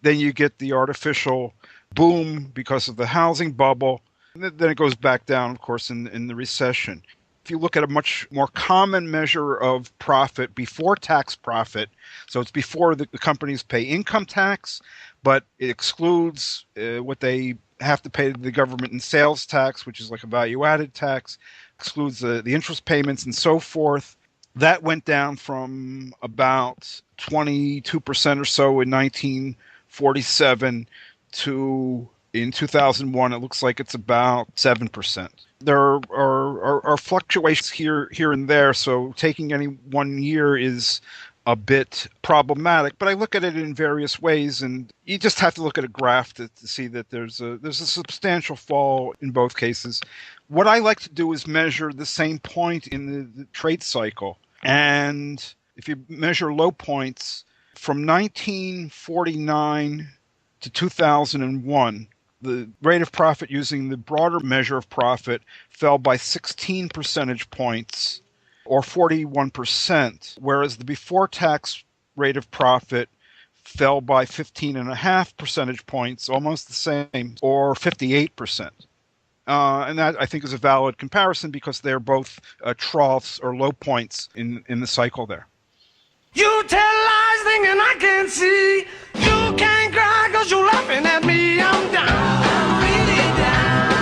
Then you get the artificial boom because of the housing bubble. And then it goes back down, of course, in the recession. If you look at a much more common measure of profit, before tax profit, so it's before the companies pay income tax, but it excludes what they have to pay to the government in sales tax, which is like a value-added tax, excludes the interest payments and so forth. That went down from about 22% or so in 1947 to, in 2001, it looks like it's about 7%. There are fluctuations here and there, so taking any one year is a bit problematic. But I look at it in various ways, and you just have to look at a graph to see that there's a substantial fall in both cases. What I like to do is measure the same point in the trade cycle. And if you measure low points from 1949 to 2001, the rate of profit using the broader measure of profit fell by 16 percentage points, or 41%, whereas the before tax rate of profit fell by 15.5 percentage points, almost the same, or 58%. And that, I think, is a valid comparison because they're both troughs or low points in the cycle there. You tell lies thinking I can't see. You can't cry because you're laughing at me. I'm down. I'm really down.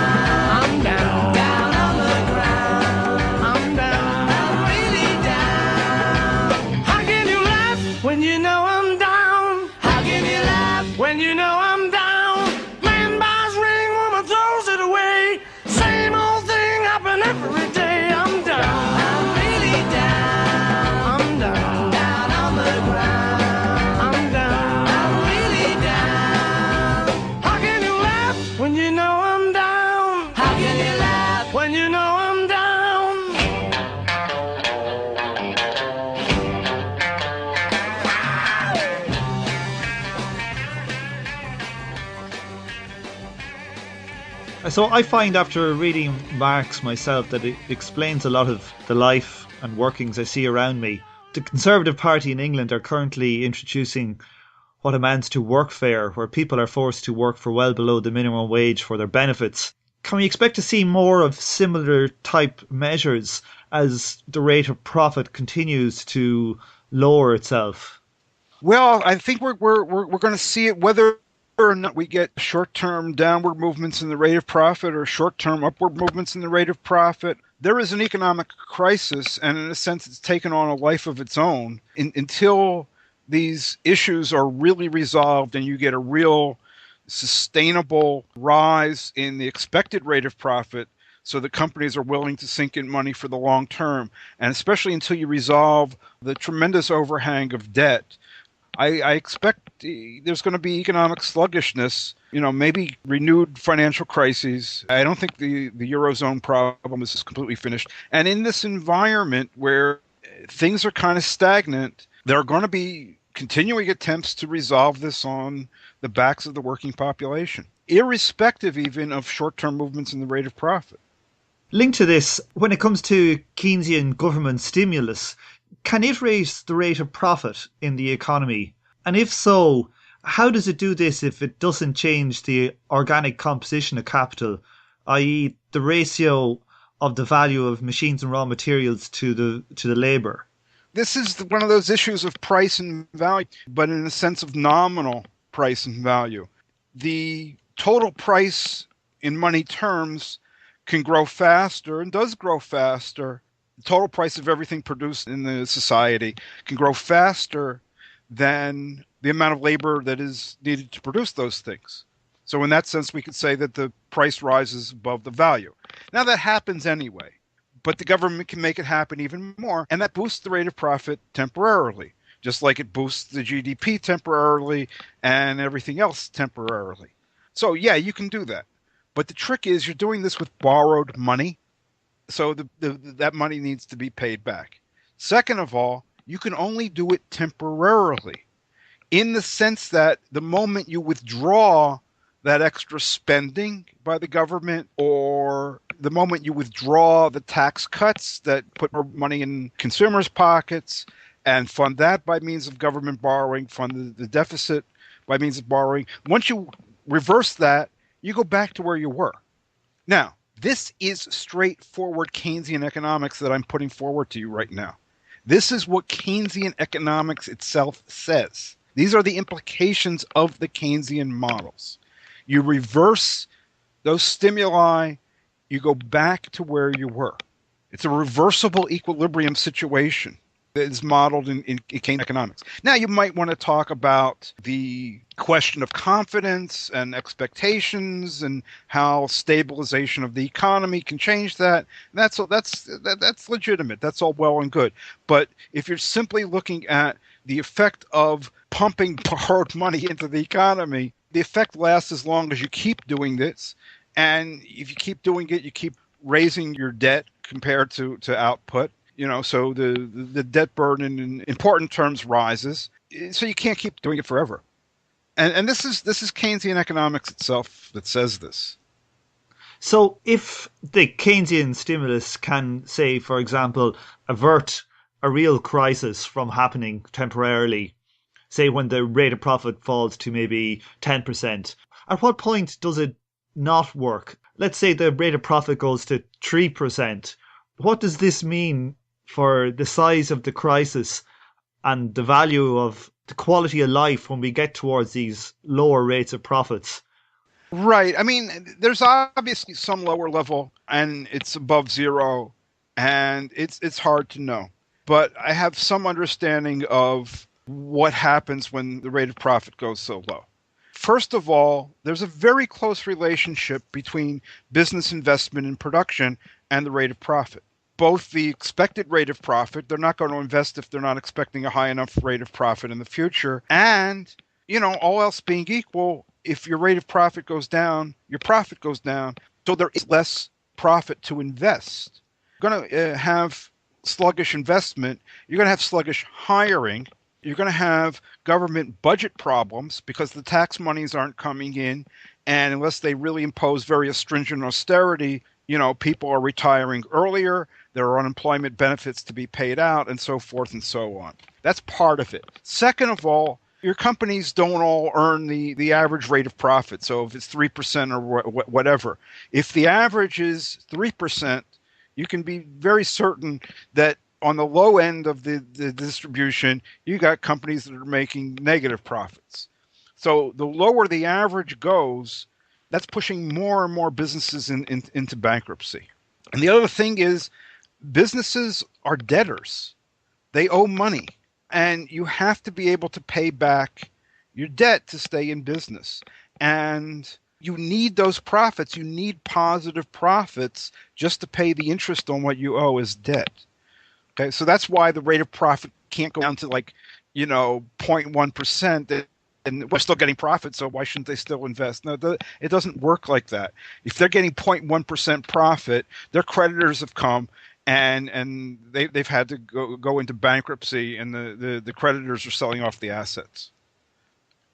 I'm down. Down on the ground. I'm down. I'm really down. How can you laugh when you know I'm down? How can you laugh when you know I'm down? Man buys ring, woman throws it away. Same old thing happen every day. I'm down. I'm really down. I'm down. Down on the ground. I'm down. I'm really down. How can you laugh when you know I'm down? How can you laugh when you know I'm down? So I find, after reading Marx myself, that it explains a lot of the life and workings I see around me. The Conservative Party in England are currently introducing what amounts to workfare, where people are forced to work for well below the minimum wage for their benefits. Can we expect to see more of similar type measures as the rate of profit continues to lower itself? Well, I think we're going to see it, whether or not we get short-term downward movements in the rate of profit or short-term upward movements in the rate of profit, there is an economic crisis, and in a sense it's taken on a life of its own until these issues are really resolved and you get a real sustainable rise in the expected rate of profit so that companies are willing to sink in money for the long term. And especially until you resolve the tremendous overhang of debt, I expect there's going to be economic sluggishness, maybe renewed financial crises. I don't think the Eurozone problem is completely finished. And in this environment where things are kind of stagnant, there are going to be continuing attempts to resolve this on the backs of the working population, irrespective even of short-term movements in the rate of profit. Linked to this, when it comes to Keynesian government stimulus, can it raise the rate of profit in the economy? And if so, how does it do this if it doesn't change the organic composition of capital, i.e. the ratio of the value of machines and raw materials to the labour? This is one of those issues of price and value, but in a sense of nominal price and value. The total price in money terms can grow faster and does grow faster. The total price of everything produced in the society can grow faster than the amount of labor that is needed to produce those things. So in that sense, we could say that the price rises above the value. Now that happens anyway, but the government can make it happen even more, and that boosts the rate of profit temporarily, just like it boosts the GDP temporarily and everything else temporarily. So yeah, you can do that. But the trick is you're doing this with borrowed money, so that money needs to be paid back. Second of all, you can only do it temporarily, in the sense that the moment you withdraw that extra spending by the government, or the moment you withdraw the tax cuts that put more money in consumers' pockets and fund that by means of government borrowing, fund the deficit by means of borrowing, once you reverse that, you go back to where you were. Now, this is straightforward Keynesian economics that I'm putting forward to you right now. This is what Keynesian economics itself says. These are the implications of the Keynesian models. You reverse those stimuli, you go back to where you were. It's a reversible equilibrium situation that is modeled in Keynesian economics. Now, you might want to talk about the question of confidence and expectations and how stabilization of the economy can change that. That's legitimate. That's all well and good. But if you're simply looking at the effect of pumping borrowed money into the economy, the effect lasts as long as you keep doing this. And if you keep doing it, you keep raising your debt compared to output. So the debt burden in important terms rises. So you can't keep doing it forever. And this is Keynesian economics itself that says this. So if the Keynesian stimulus can, say, for example, avert a real crisis from happening temporarily, say when the rate of profit falls to maybe 10%, at what point does it not work? Let's say the rate of profit goes to 3%. What does this mean for the size of the crisis and the value of the quality of life when we get towards these lower rates of profits? Right. I mean, there's obviously some lower level, and it's above zero, and it's hard to know. But I have some understanding of what happens when the rate of profit goes so low. First of all, there's a very close relationship between business investment and production and the rate of profit. Both the expected rate of profit, they're not going to invest if they're not expecting a high enough rate of profit in the future. And, all else being equal, if your rate of profit goes down, your profit goes down. So there is less profit to invest. You're going to have sluggish investment. You're going to have sluggish hiring. You're going to have government budget problems because the tax monies aren't coming in. And unless they really impose very stringent austerity, people are retiring earlier. There are unemployment benefits to be paid out, and so forth and so on. That's part of it. Second of all, your companies don't all earn the average rate of profit. So if it's 3% or whatever, if the average is 3%, you can be very certain that on the low end of the distribution, you got companies that are making negative profits. So the lower the average goes, that's pushing more and more businesses into bankruptcy. And the other thing is businesses are debtors. They owe money, and you have to be able to pay back your debt to stay in business. And you need those profits. You need positive profits just to pay the interest on what you owe as debt. Okay, so that's why the rate of profit can't go down to 0.1%. And we're still getting profit, so why shouldn't they still invest? No, it doesn't work like that. If they're getting 0.1% profit, their creditors have come and they've had to go into bankruptcy, and the creditors are selling off the assets.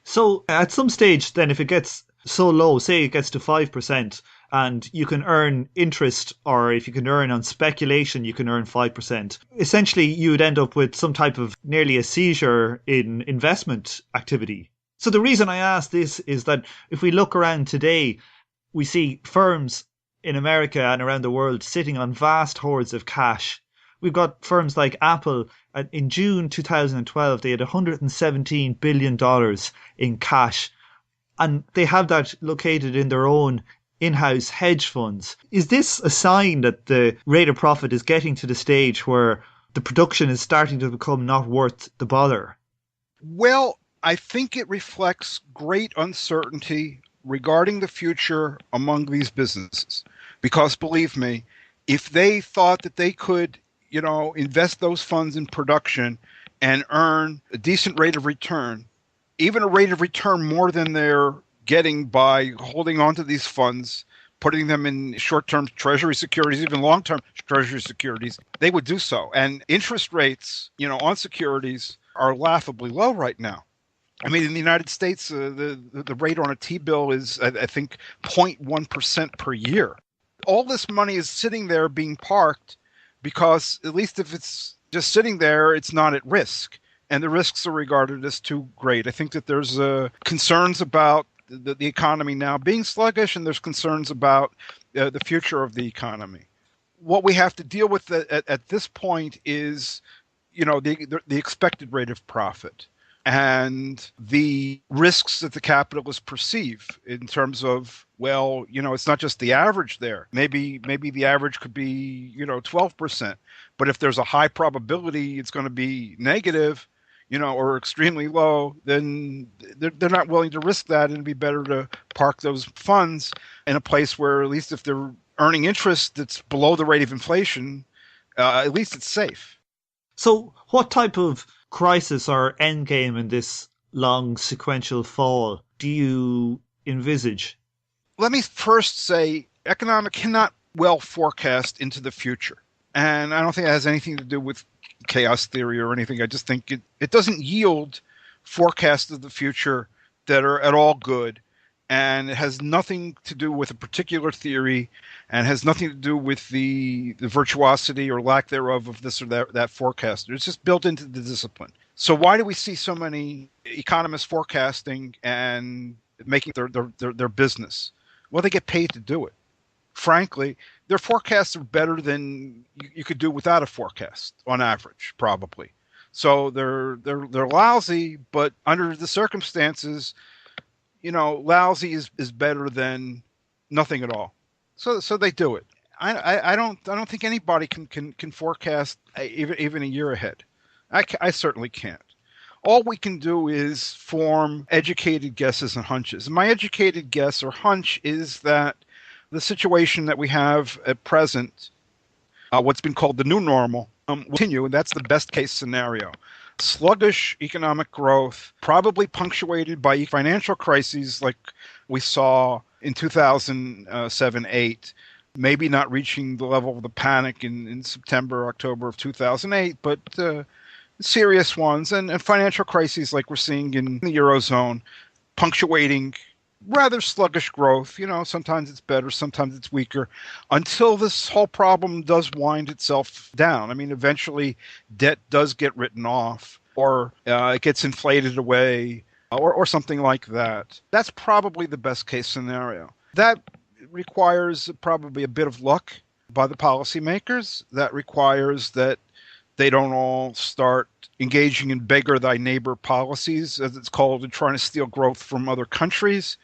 So at some stage, then, if it gets so low, say it gets to 5%, and you can earn interest, or if you can earn on speculation, you can earn 5%. Essentially, you would end up with some type of nearly a seizure in investment activity. So the reason I ask this is that if we look around today, we see firms in America and around the world sitting on vast hoards of cash. We've got firms like Apple. In June 2012, they had $117 billion in cash, and they have that located in their own in-house hedge funds. Is this a sign that the rate of profit is getting to the stage where the production is starting to become not worth the bother? Well, I think it reflects great uncertainty regarding the future among these businesses. Because believe me, if they thought that they could, invest those funds in production and earn a decent rate of return, even a rate of return more than they're getting by holding on to these funds, putting them in short-term treasury securities, even long-term treasury securities, they would do so. And interest rates, on securities are laughably low right now. I mean, in the United States, the rate on a T-bill is, I think, 0.1% per year. All this money is sitting there being parked because, at least if it's just sitting there, it's not at risk. And the risks are regarded as too great. I think that there's concerns about the economy now being sluggish, and there's concerns about the future of the economy. What we have to deal with at this point is, the expected rate of profit and the risks that the capitalists perceive in terms of, it's not just the average there. Maybe the average could be, 12%. But if there's a high probability it's going to be negative, or extremely low, then they're not willing to risk that, and it'd be better to park those funds in a place where, at least if they're earning interest that's below the rate of inflation, at least it's safe. So what type of crisis or endgame in this long sequential fall do you envisage? Let me first say economics cannot well forecast into the future. And I don't think it has anything to do with chaos theory or anything. I just think it doesn't yield forecasts of the future that are at all good. And it has nothing to do with a particular theory, and has nothing to do with the virtuosity or lack thereof of this or that forecaster. It's just built into the discipline. So why do we see so many economists forecasting and making their business? Well, they get paid to do it. Frankly, their forecasts are better than you could do without a forecast on average, probably. So they're lousy, but under the circumstances, lousy is better than nothing at all. So they do it. I don't think anybody can forecast even a year ahead. I certainly can't. All we can do is form educated guesses and hunches. And my educated guess or hunch is that the situation that we have at present, what's been called the new normal, will continue, and that's the best case scenario. Sluggish economic growth, probably punctuated by financial crises like we saw in 2007-8, maybe not reaching the level of the panic in September, October of 2008, but serious ones, and financial crises like we're seeing in the Eurozone, punctuating rather sluggish growth. Sometimes it's better, sometimes it's weaker, until this whole problem does wind itself down. I mean, eventually debt does get written off, or it gets inflated away, or something like that. That's probably the best case scenario. That requires probably a bit of luck by the policymakers. That requires that they don't all start engaging in beggar thy neighbor policies, as it's called, and trying to steal growth from other countries.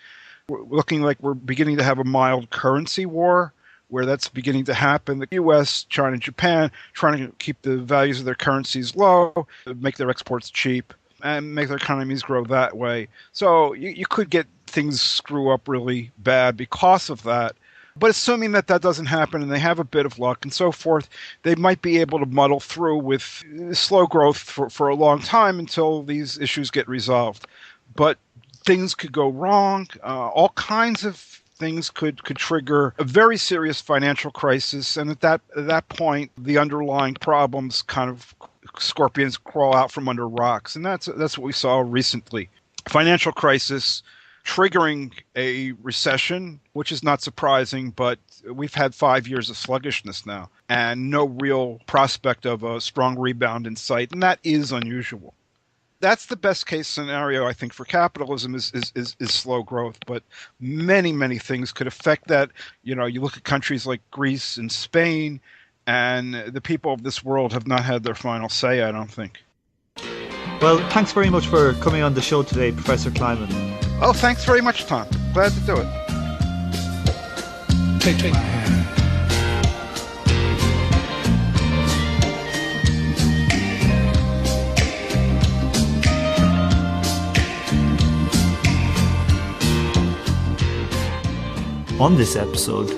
We're looking like we're beginning to have a mild currency war, where that's beginning to happen. The U.S., China, Japan trying to keep the values of their currencies low, make their exports cheap, and make their economies grow that way. So you could get things screw up really bad because of that. But assuming that that doesn't happen and they have a bit of luck and so forth, they might be able to muddle through with slow growth for a long time until these issues get resolved. But things could go wrong. All kinds of things could trigger a very serious financial crisis. And at that point, the underlying problems kind of scorpions crawl out from under rocks. And that's what we saw recently. Financial crisis triggering a recession, which is not surprising, but we've had 5 years of sluggishness now and no real prospect of a strong rebound in sight. And that is unusual. That's the best case scenario, I think, for capitalism is slow growth. But many, many things could affect that. You know, you look at countries like Greece and Spain, and the people of this world have not had their final say, I don't think. Well, thanks very much for coming on the show today, Professor Kliman. Oh, thanks very much, Tom. Glad to do it. Take my hand. On this episode,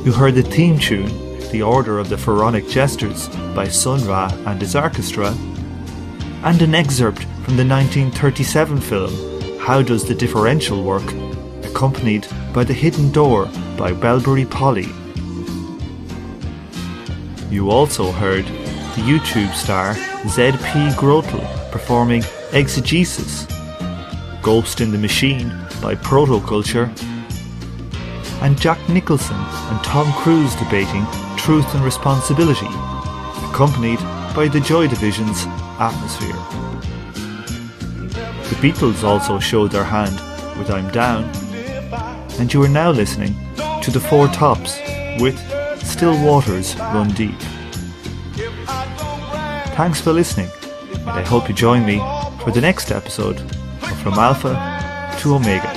you heard the theme tune, The Order of the Pharaonic Jesters, by Sun Ra and his orchestra, and an excerpt from the 1937 film How Does the Differential Work?, accompanied by The Hidden Door by Belbury Polly. You also heard the YouTube star Z.P. Grotel performing Exegesis, Ghost in the Machine by Protoculture, and Jack Nicholson and Tom Cruise debating Truth and Responsibility, accompanied by the Joy Division's Atmosphere. The Beatles also showed their hand with I'm Down, and you are now listening to The Four Tops with Still Waters Run Deep. Thanks for listening, and I hope you join me for the next episode of From Alpha to Omega.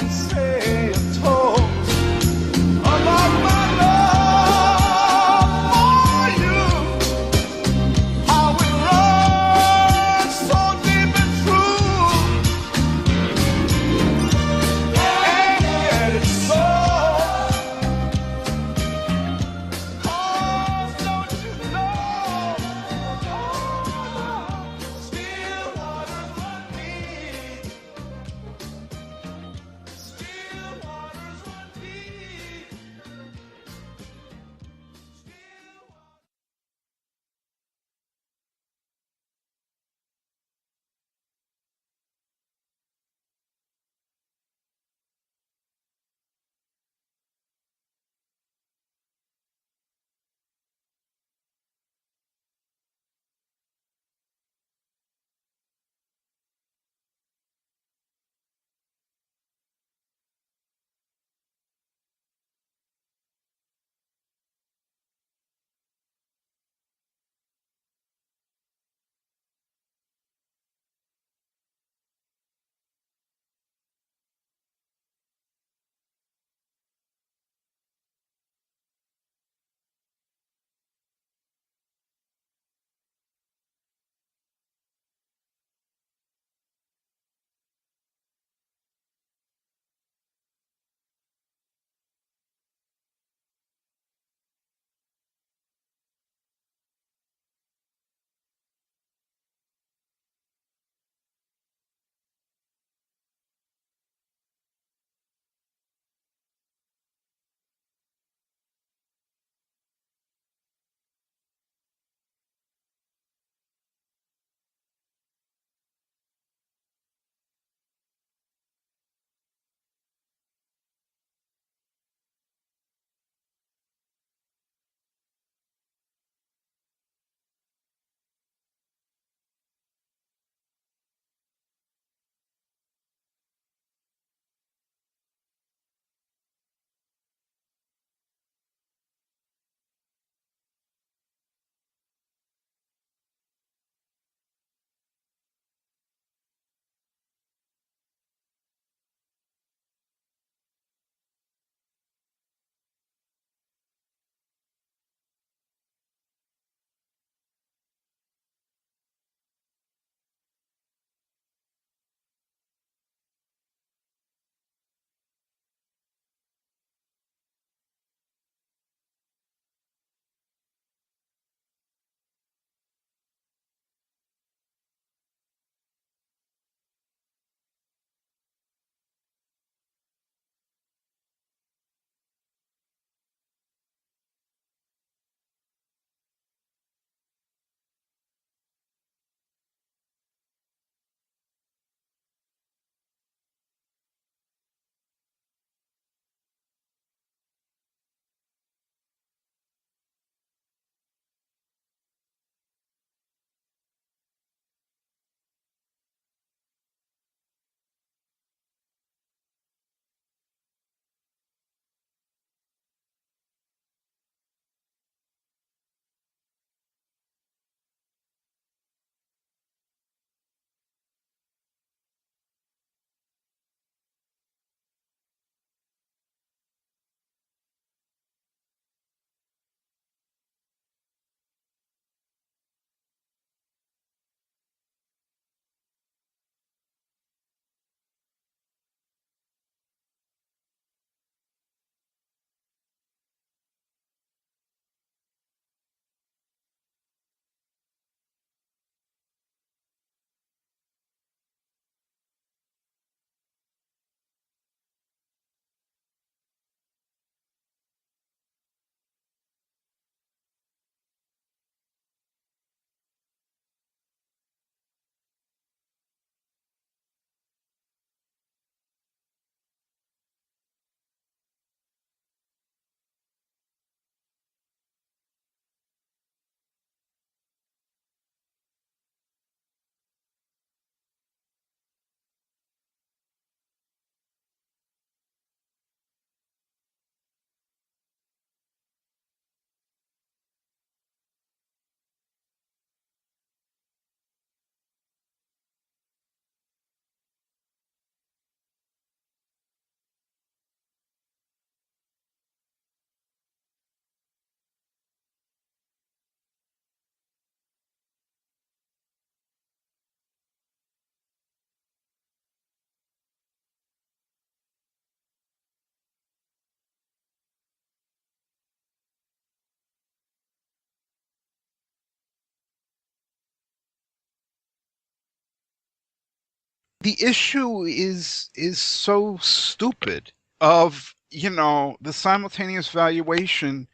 The issue is so stupid of, the simultaneous valuation,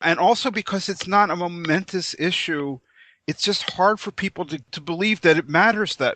and also because it's not a momentous issue, it's just hard for people to believe that it matters that